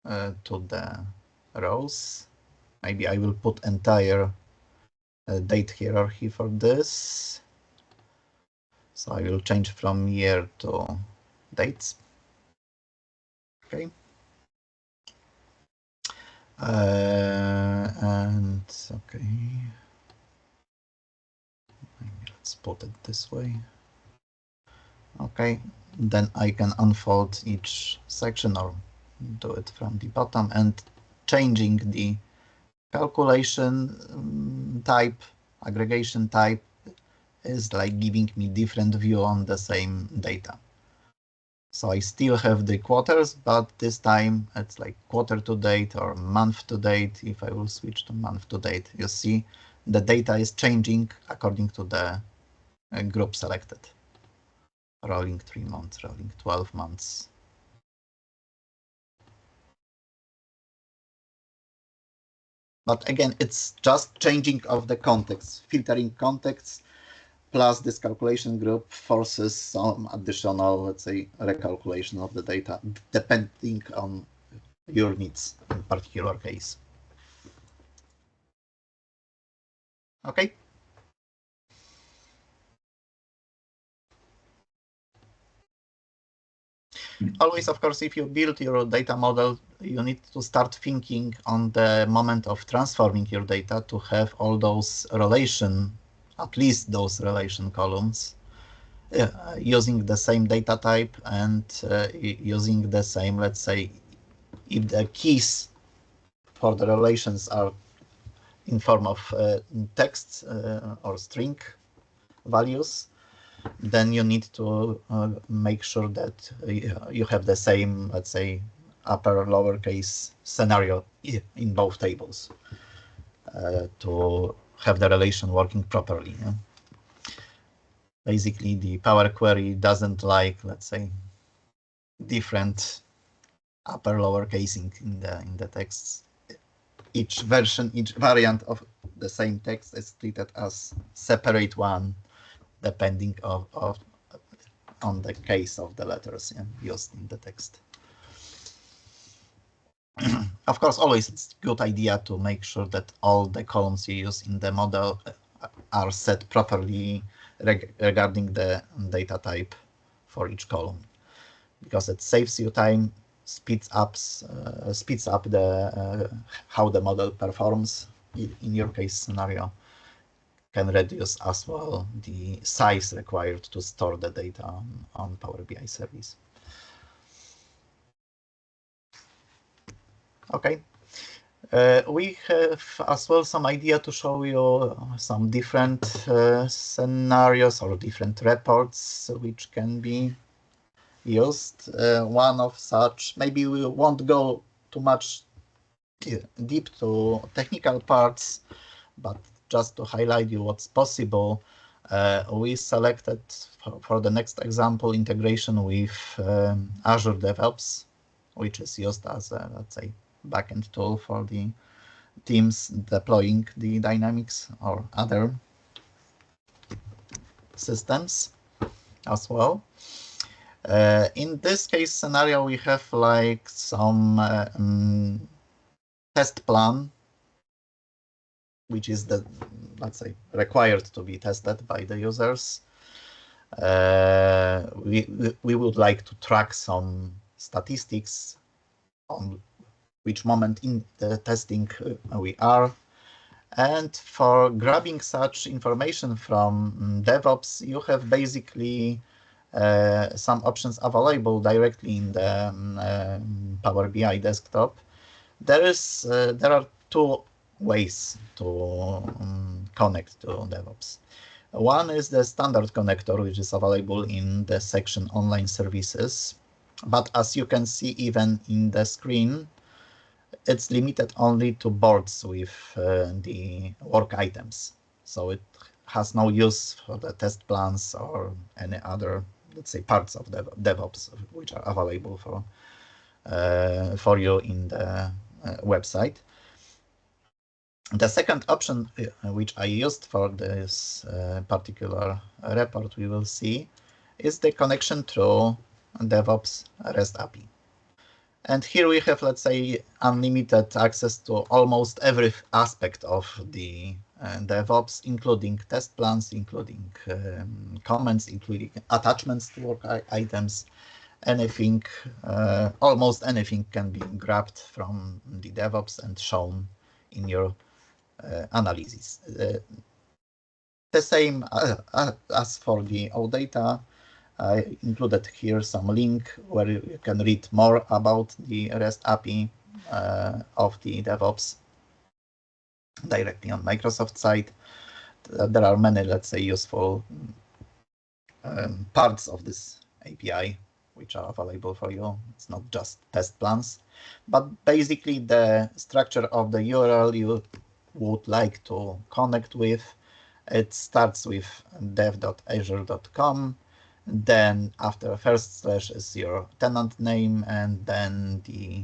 to the rows. Maybe I will put entire date hierarchy for this. So I will change from year to dates. Okay. And okay. Maybe let's put it this way. Okay, then I can unfold each section or do it from the bottom, and changing the calculation type, aggregation type is like giving me different view on the same data. So I still have the quarters, but this time it's like quarter to date or month to date. If I will switch to month to date, you see the data is changing according to the group selected. Rolling 3 months, rolling 12 months. But again, it's just changing of the context, filtering context, plus this calculation group forces some additional, let's say, recalculation of the data, depending on your needs in particular case. Okay. Always, of course, if you build your data model, you need to start thinking on the moment of transforming your data to have all those relation, at least those relation columns, using the same data type and using the same, let's say, if the keys for the relations are in form of text or string values, then you need to make sure that you have the same, let's say, upper lowercase scenario in both tables to have the relation working properly. Yeah? Basically, the Power Query doesn't like, let's say, different upper lower casing in the texts. each variant of the same text is treated as separate one, depending on the case of the letters used in the text. Of course, always it's a good idea to make sure that all the columns you use in the model are set properly regarding the data type for each column, because it saves you time, speeds up the how the model performs in your case scenario, can reduce as well the size required to store the data on Power BI service. Okay, we have as well some idea to show you some different scenarios or different reports which can be used. One of such, maybe we won't go too much deep to technical parts, but just to highlight you what's possible, we selected for the next example integration with Azure DevOps, which is used as a, let's say, backend tool for the teams deploying the Dynamics or other systems as well. In this case scenario, we have like some test plan, which is the, let's say, required to be tested by the users. We would like to track some statistics on which moment in the testing we are. And for grabbing such information from DevOps, you have basically some options available directly in the Power BI desktop. There are two ways to connect to DevOps. One is the standard connector, which is available in the section Online Services. But as you can see, even in the screen, it's limited only to boards with the work items. So it has no use for the test plans or any other, let's say, parts of the DevOps which are available for you in the website. The second option, which I used for this particular report, we will see, is the connection through DevOps REST API. And here we have, let's say, unlimited access to almost every aspect of the DevOps, including test plans, including comments, including attachments to work items. Anything, almost anything can be grabbed from the DevOps and shown in your analysis. The same as for the OData. I included here some link where you can read more about the REST API of the DevOps directly on Microsoft site. There are many, let's say, useful parts of this API which are available for you. It's not just test plans, but basically the structure of the URL you would like to connect with. It starts with dev.azure.com. Then after first slash is your tenant name, and then the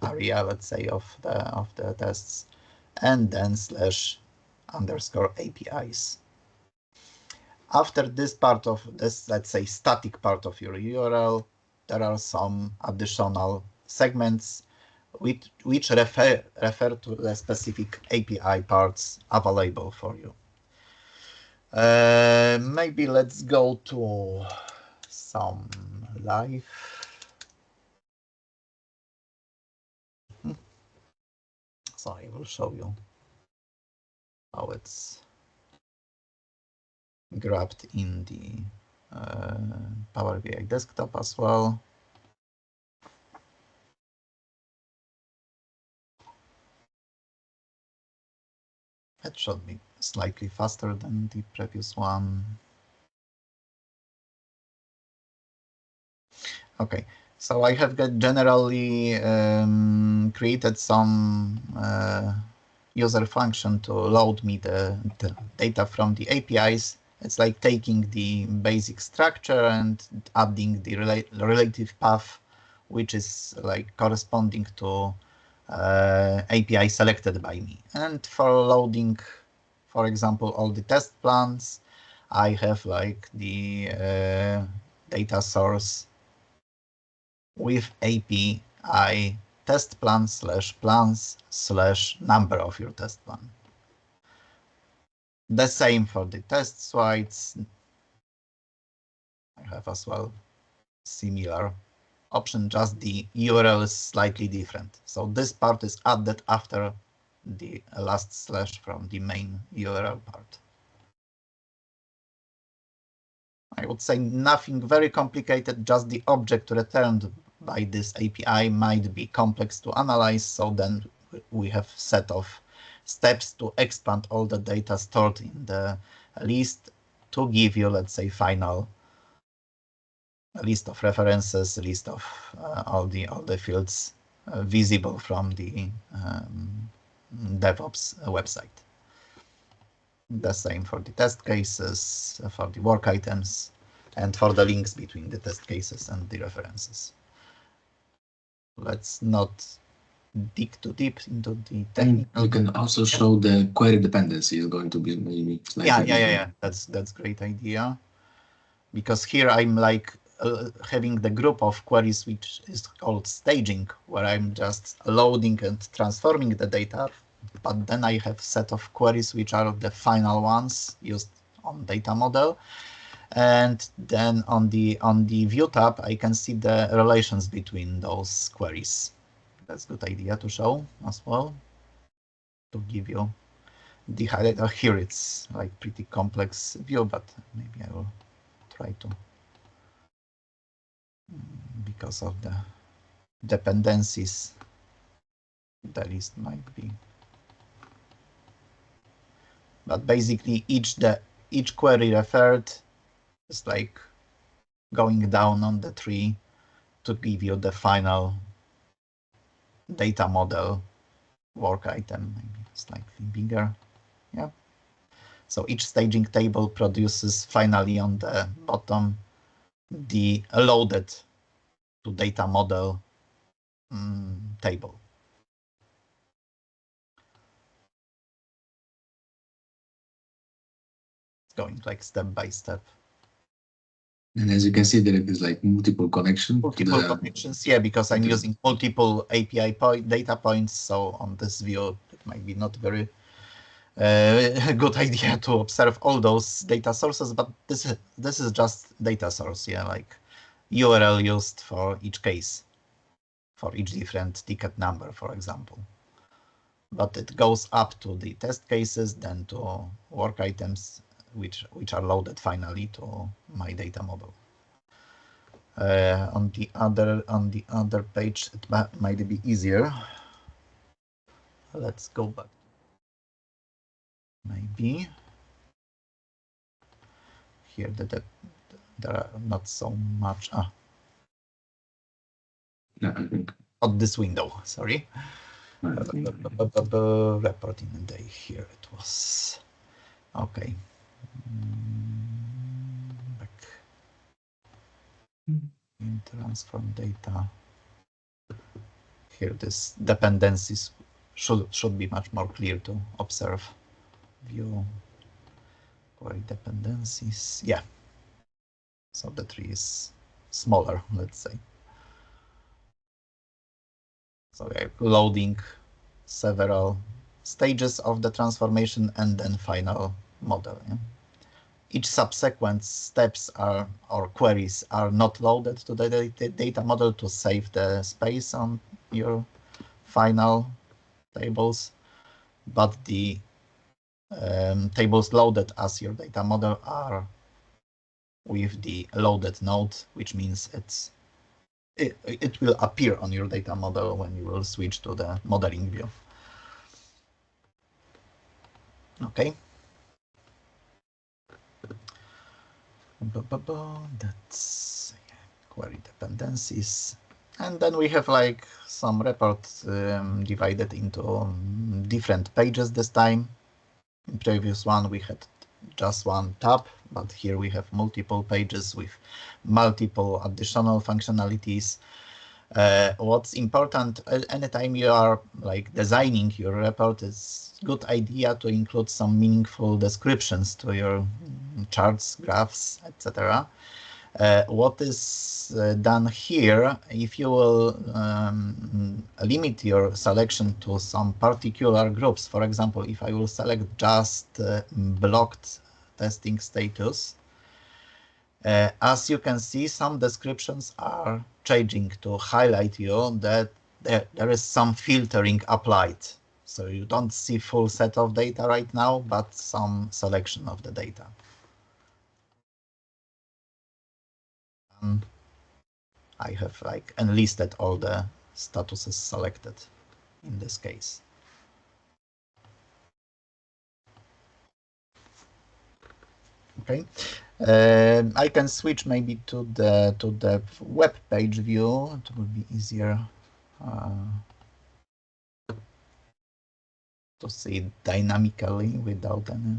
area, let's say, of the tests, and then /_APIs. After this part of this, let's say, static part of your URL, there are some additional segments which refer to the specific API parts available for you. Maybe let's go to some live. So I will show you how it's grabbed in the Power BI desktop as well. It should be slightly faster than the previous one. Okay, so I have generally created some user function to load me the data from the APIs. It's like taking the basic structure and adding the relative path, which is like corresponding to API selected by me. And for loading, for example, all the test plans, I have like the data source with API test plan / plans / number of your test plan. The same for the test suites. I have as well similar option, just the URL is slightly different. So this part is added after the last slash from the main URL part. I would say nothing very complicated, just the object returned by this API might be complex to analyze, so then we have set of steps to expand all the data stored in the list to give you, let's say, final list of references, list of all the fields visible from the DevOps website. The same for the test cases, for the work items, and for the links between the test cases and the references. Let's not dig too deep into the technical. You can also show the query dependency is going to be maybe slightly different. That's great idea, because here I'm like having the group of queries which is called staging, where I'm just loading and transforming the data, but then I have set of queries which are the final ones used on data model. And then on the view tab, I can see the relations between those queries. That's a good idea to show as well, to give you the highlight. Here it's like pretty complex view, but maybe I will try to, because of the dependencies, the list might be. But basically each query referred is like going down on the tree to give you the final data model work item, maybe slightly bigger. Yeah. So each staging table produces finally on the bottom the loaded to data model table. It's going like step by step. And as you can see, there is like multiple connections. Connections, yeah, because I'm using multiple API data points. So on this view, it might be not very good idea to observe all those data sources, but this is just data source, yeah, like URL used for each case, for each different ticket number, for example. But it goes up to the test cases, then to work items, which are loaded finally to my data model. On the other page, it might be easier. Let's go back. Maybe here there are not so much. Not this window. Sorry. Reporting day. Here it was. Okay. Back. In transform data. Here, this dependencies should be much more clear to observe. View query dependencies. Yeah. So the tree is smaller, let's say. So we're loading several stages of the transformation and then final model. Yeah? Each subsequent steps or queries are not loaded to the data model to save the space on your final tables, but the tables loaded as your data model are with the loaded node, which means it will appear on your data model when you will switch to the modeling view. Okay. That's query dependencies. And then we have like some reports divided into different pages this time. In previous one, we had just one tab, but here we have multiple pages with multiple additional functionalities. What's important anytime you are like designing your report, is good idea to include some meaningful descriptions to your charts, graphs, etc. What is done here, if you will limit your selection to some particular groups, for example, if I will select just blocked testing status, as you can see, some descriptions are changing to highlight you that there is some filtering applied. So you don't see full set of data right now, but some selection of the data. I have like enlisted all the statuses selected in this case. Okay, I can switch maybe to the web page view. It will be easier to see it dynamically without any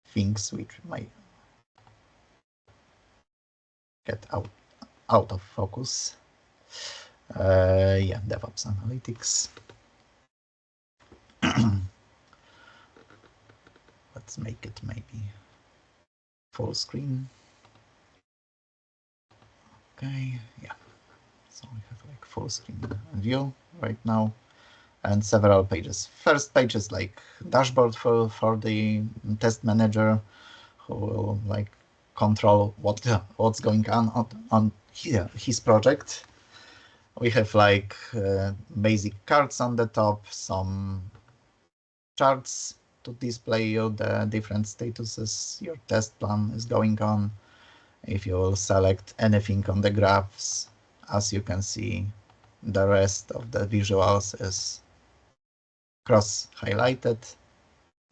things which might get out of focus. Yeah, DevOps Analytics. Let's make it maybe full screen. Okay, yeah. So we have like full screen view right now, and several pages. First page is like dashboard for the test manager, who will like control what's going on here, his project. We have like basic cards on the top, some charts to display you the different statuses your test plan is going on. If you will select anything on the graphs, as you can see, the rest of the visuals is cross-highlighted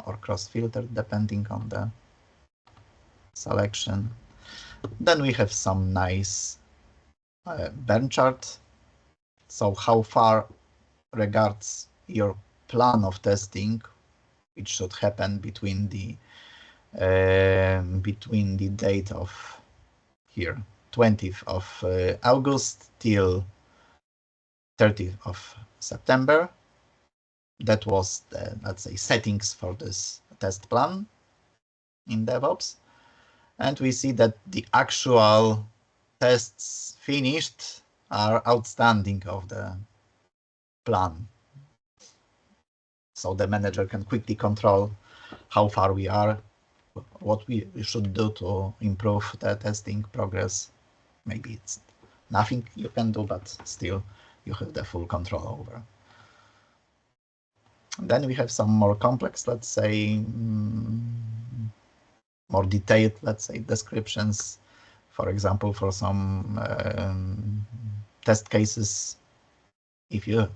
or cross-filtered depending on the selection. Then we have some nice burn chart. So how far regards your plan of testing, which should happen between the date of here 20th of August till 30th of September. That was the, let's say, settings for this test plan in DevOps. And we see that the actual tests finished are outstanding of the plan. So the manager can quickly control how far we are, what we should do to improve the testing progress. Maybe it's nothing you can do, but still you have the full control over. Then we have some more complex, let's say, more detailed, let's say, descriptions. For example, for some test cases, if you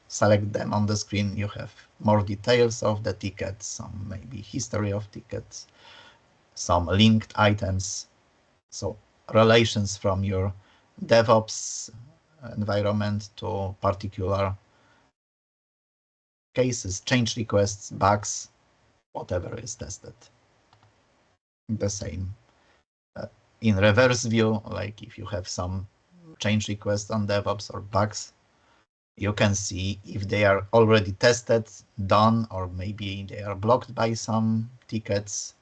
select them on the screen, you have more details of the tickets, some maybe history of tickets, some linked items. So relations from your DevOps environment to particular cases, change requests, bugs, whatever is tested. The same in reverse view, like if you have some change requests on DevOps or bugs, you can see if they are already tested, done, or maybe they are blocked by some tickets,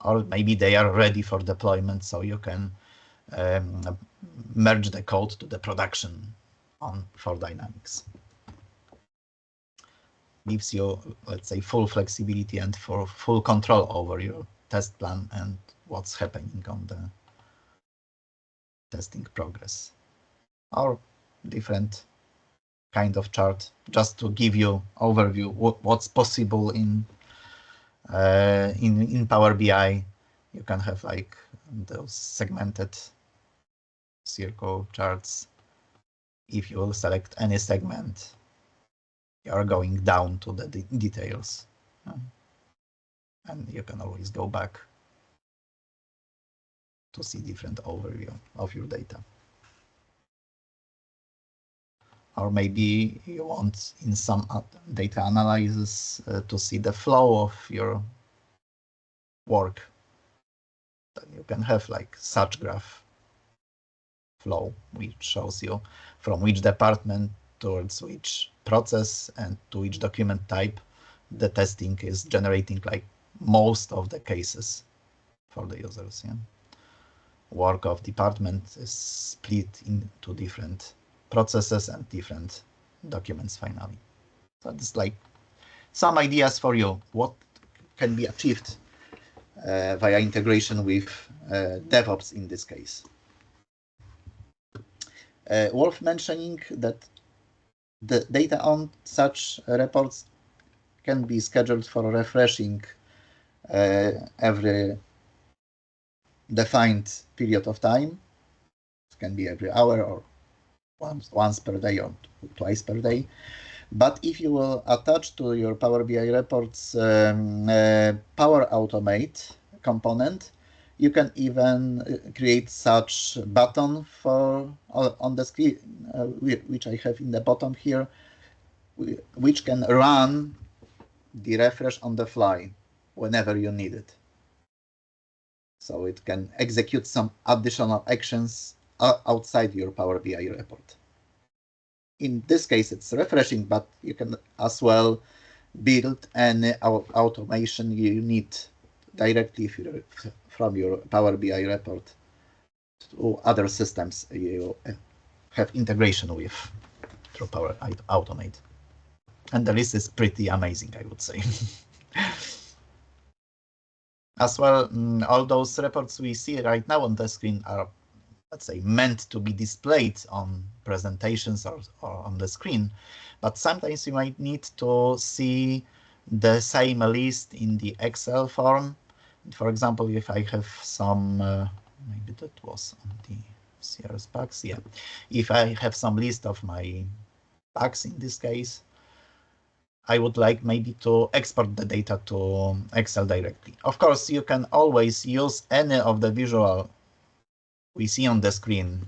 or maybe they are ready for deployment, so you can merge the code to the production for Dynamics. Gives you, let's say, full flexibility and for full control over your test plan and what's happening on the testing progress. Or different kind of chart, just to give you overview what's possible in Power BI. You can have like those segmented circle charts. If you will select any segment, you are going down to the details, and you can always go back to see different overview of your data. Or maybe you want in some data analysis to see the flow of your work. Then you can have like such graph flow, which shows you from which department towards which process and to which document type the testing is generating like most of the cases for the users. Yeah? Work of department is split into different processes and different documents finally. So it's like some ideas for you, what can be achieved via integration with DevOps in this case. Worth mentioning that the data on such reports can be scheduled for refreshing every defined period of time. It can be every hour or once per day or twice per day. But if you will attach to your Power BI reports Power Automate component, you can even create such button for on the screen, which I have in the bottom here, which can run the refresh on the fly whenever you need it. So it can execute some additional actions outside your Power BI report. In this case, it's refreshing, but you can as well build any automation you need directly from your Power BI report to other systems you have integration with through Power Automate. And the list is pretty amazing, I would say. As well, all those reports we see right now on the screen are, let's say, meant to be displayed on presentations or on the screen, but sometimes you might need to see the same list in the Excel form. For example, if I have some, maybe that was on the CRS packs, yeah. If I have some list of my packs in this case, I would like maybe to export the data to Excel directly. Of course, you can always use any of the visual we see on the screen.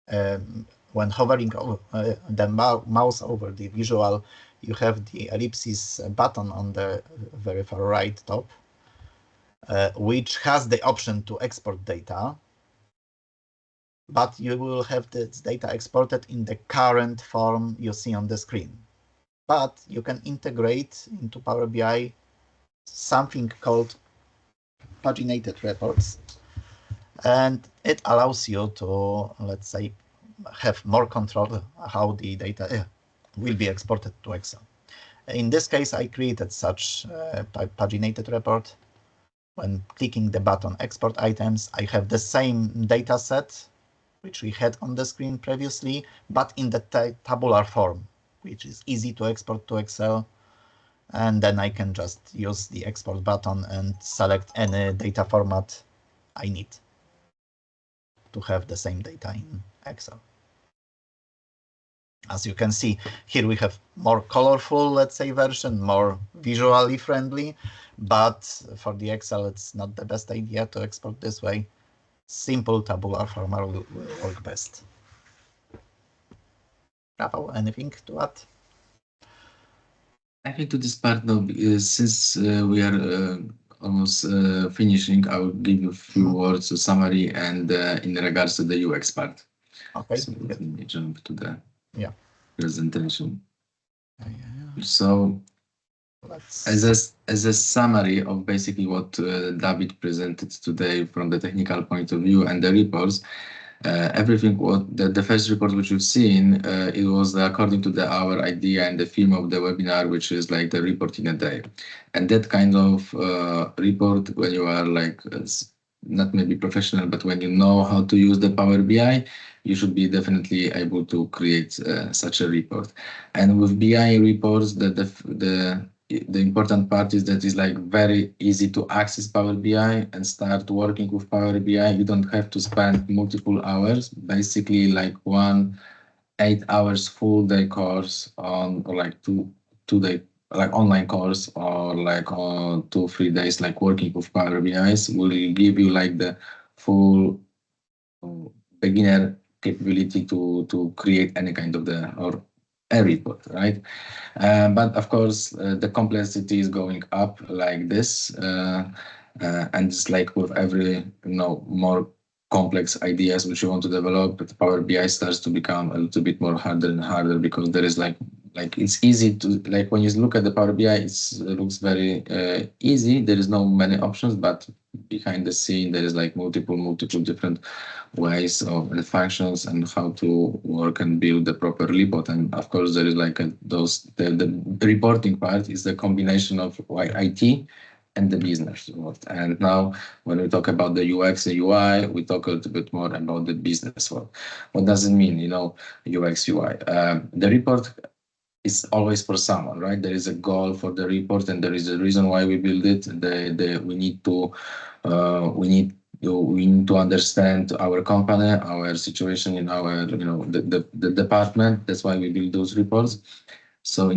When hovering the mouse over the visual, you have the ellipsis button on the very far right top, which has the option to export data, but you will have this data exported in the current form you see on the screen. But you can integrate into Power BI something called paginated reports, and it allows you to, let's say, have more control how the data will be exported to Excel. In this case, I created such paginated report. When clicking the button Export Items, I have the same data set which we had on the screen previously, but in the tabular form, which is easy to export to Excel. And then I can just use the Export button and select any data format I need to have the same data in Excel. As you can see, here we have more colorful, let's say, version, more visually friendly, but for the Excel, it's not the best idea to export this way. Simple tabular format will work best. Rafał, anything to add? I think to this part, though, since we are almost finishing, I will give you a few words, a summary, and in regards to the UX part. Okay. So let me jump to the presentation. Yeah. So as a summary of basically what David presented today from the technical point of view and the reports, everything what the first report which you've seen, it was according to our idea and the theme of the webinar, which is like the report in a day. And that kind of report, when you are like not maybe professional, but when you know how to use the Power BI, you should be definitely able to create such a report. And with BI reports, the important part is that it's like very easy to access Power BI and start working with Power BI. You don't have to spend multiple hours, basically like 8 hours full day course on, or like two day like online course, or like 2-3 days like working with Power BIs will give you like the full beginner capability to create any kind of a report, right? But of course, the complexity is going up like this, and it's like with every more complex ideas which you want to develop, but Power BI starts to become a little bit more harder and harder, because there is like it's easy to, like, when you look at the Power BI, it looks very easy. There is no many options, but behind the scene there is like multiple different ways of and functions and how to work and build the proper report. And of course there is like the reporting part is the combination of IT and the business world. And now when we talk about the UX and UI, we talk a little bit more about the business world. What does it mean, UX, UI? The report is always for someone, right? There is a goal for the report, and there is a reason why we build it. We need to understand our company, our situation in our, the department. That's why we build those reports. So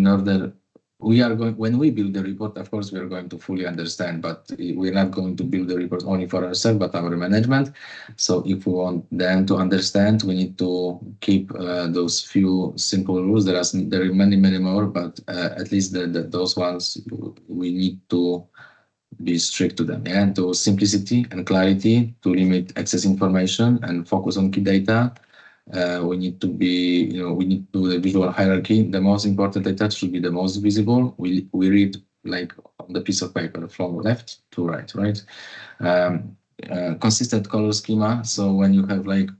when we build the report, of course, we are going to fully understand, but we're not going to build the report only for ourselves, but our management. So if we want them to understand, we need to keep those few simple rules. There are many more, but at least those ones, we need to be strict to them. And to simplicity and clarity, to limit excess information and focus on key data. We need to do the visual hierarchy. The most important data should be the most visible. We read like on the piece of paper from left to right. Consistent color schema. So when you have like a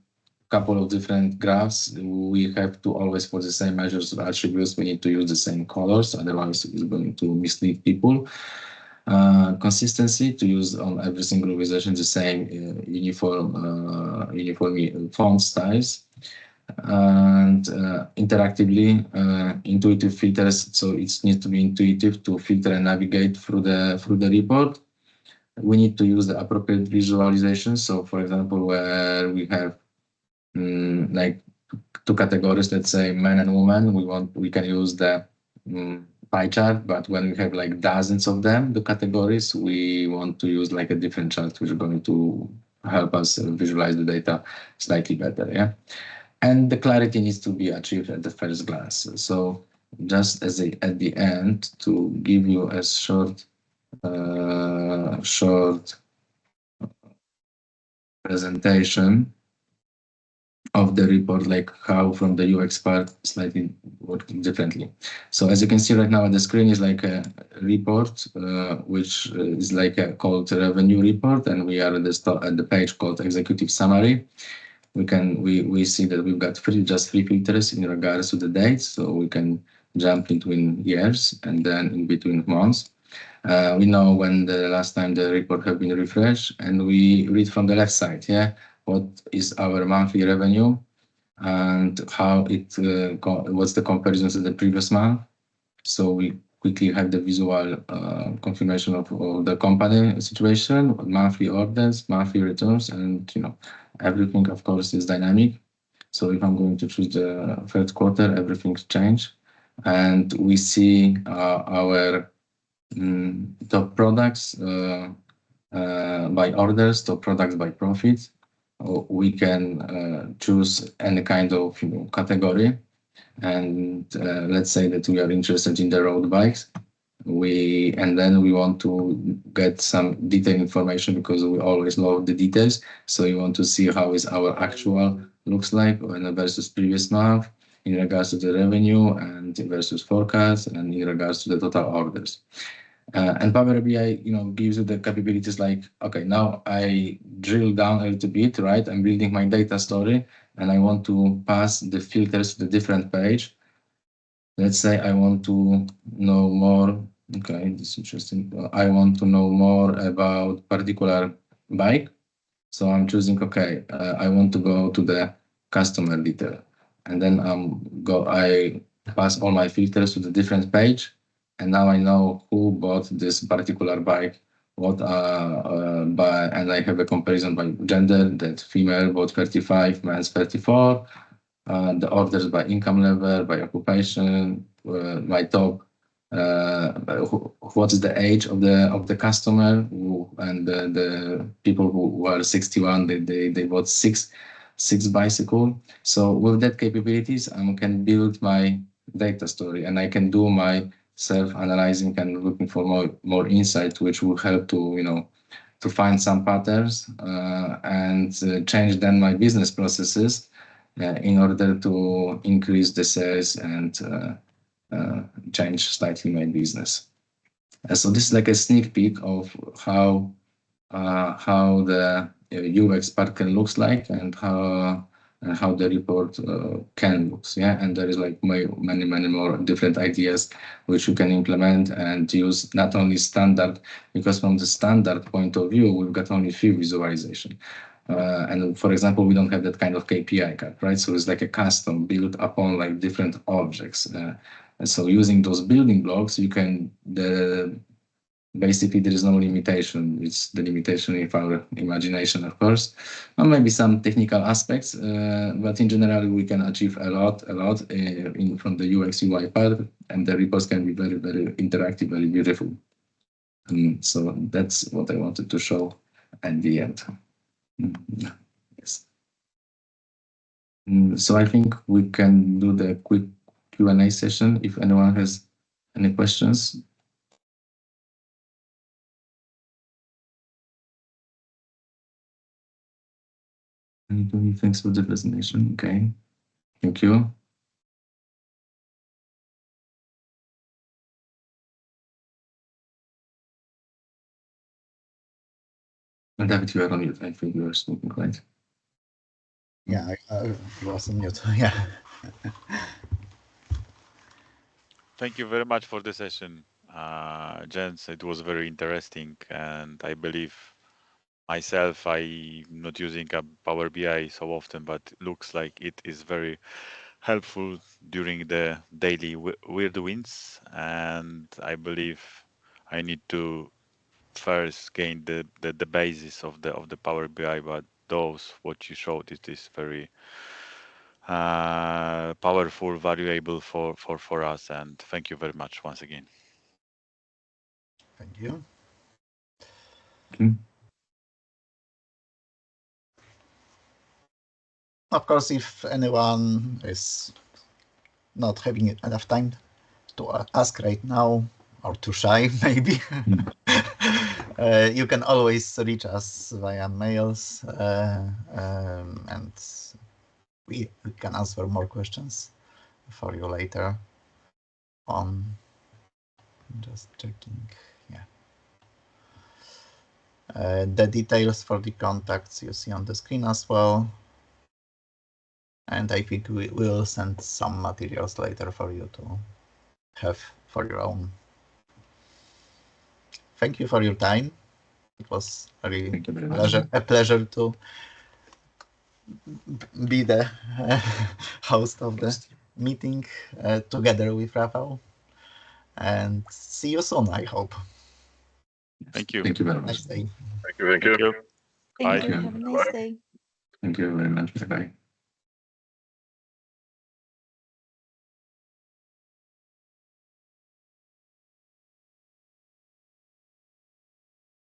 couple of different graphs, we have to always, for the same measures of attributes, we need to use the same colors. Otherwise, it's going to mislead people. Consistency, to use on every single organization the same uniform font styles. And interactively, intuitive filters, so it needs to be intuitive to filter and navigate through the report. We need to use the appropriate visualization. So for example, where we have like two categories, let's say men and women, we can use the pie chart, but when we have like dozens of them, the categories, we want to use like a different chart which is going to help us visualize the data slightly better. And the clarity needs to be achieved at the first glance. So just at the end, to give you a short presentation of the report, like how from the UX part slightly working differently. So as you can see right now on the screen is like a report, which is like called revenue report, and we are at the page called executive summary. We see that we've got just three filters in regards to the dates, so we can jump between years and then in between months. We know when the last time the report have been refreshed, and we read from the left side, what is our monthly revenue and how what's the comparison to the previous month. So we quickly have the visual confirmation of the company situation, monthly orders, monthly returns, and everything, of course, is dynamic. So if I'm going to choose the third quarter, everything's changed. And we see our top products by orders, top products by profit. We can choose any kind of category. And let's say that we are interested in the road bikes. And then we want to get some detailed information, because we always love the details. So you want to see how is our actual looks like versus previous month in regards to the revenue and versus forecast and in regards to the total orders. And Power BI, gives you the capabilities like, okay, now I drill down a little bit, right? I'm building my data story and I want to pass the filters to the different page. Let's say I want to know more. Okay, this is interesting. I want to know more about particular bike. So I'm choosing, okay, I want to go to the customer detail. And then I pass all my filters to the different page. And now I know who bought this particular bike, and I have a comparison by gender, that female bought 35, man's 34. The orders by income level, by occupation, my top, what is the age of the customer, and the people who are 61, they bought six bicycle. So with that capabilities, I can build my data story, and I can do my self-analyzing and looking for more insight, which will help to to find some patterns and change then my business processes in order to increase the sales and change slightly my business. So this is like a sneak peek of how the UX part can looks like and how the report can looks. Yeah, and there is like many more different ideas which you can implement and use, not only standard, because from the standard point of view we've got only few visualization. And for example, we don't have that kind of KPI card, right? So it's like a custom built upon like different objects. And so using those building blocks, you can basically there is no limitation. It's the limitation in our imagination, of course, or maybe some technical aspects, but in general we can achieve a lot from the UX UI part, and the reports can be very interactive, very beautiful. So that's what I wanted to show at the end. Yes. So I think we can do the quick Q&A session if anyone has any questions. Thanks for the presentation. Okay, thank you. And David, you are on mute. I think you are speaking, right? Yeah, I was on mute. Yeah. Thank you very much for the session, gents. It was very interesting, and I believe myself, I'm not using a Power BI so often, but it looks like it is very helpful during the daily weird wins, and I believe I need to first gain the basis of the Power BI, but those what you showed, it is very powerful, valuable for us, and thank you very much once again. Thank you. Of course, if anyone is not having enough time to ask right now, or too shy maybe, you can always reach us via mails, and we can answer more questions for you later on. Just checking, yeah. The details for the contacts you see on the screen as well. And I think we will send some materials later for you to have for your own. Thank you for your time. It was really a pleasure to be the host of the meeting together with Rafał. And see you soon, I hope. Thank you. Thank you very much. Nice day. Thank you. Thank you. Thank Bye. you. Have a nice day. Thank you very much. Bye-bye.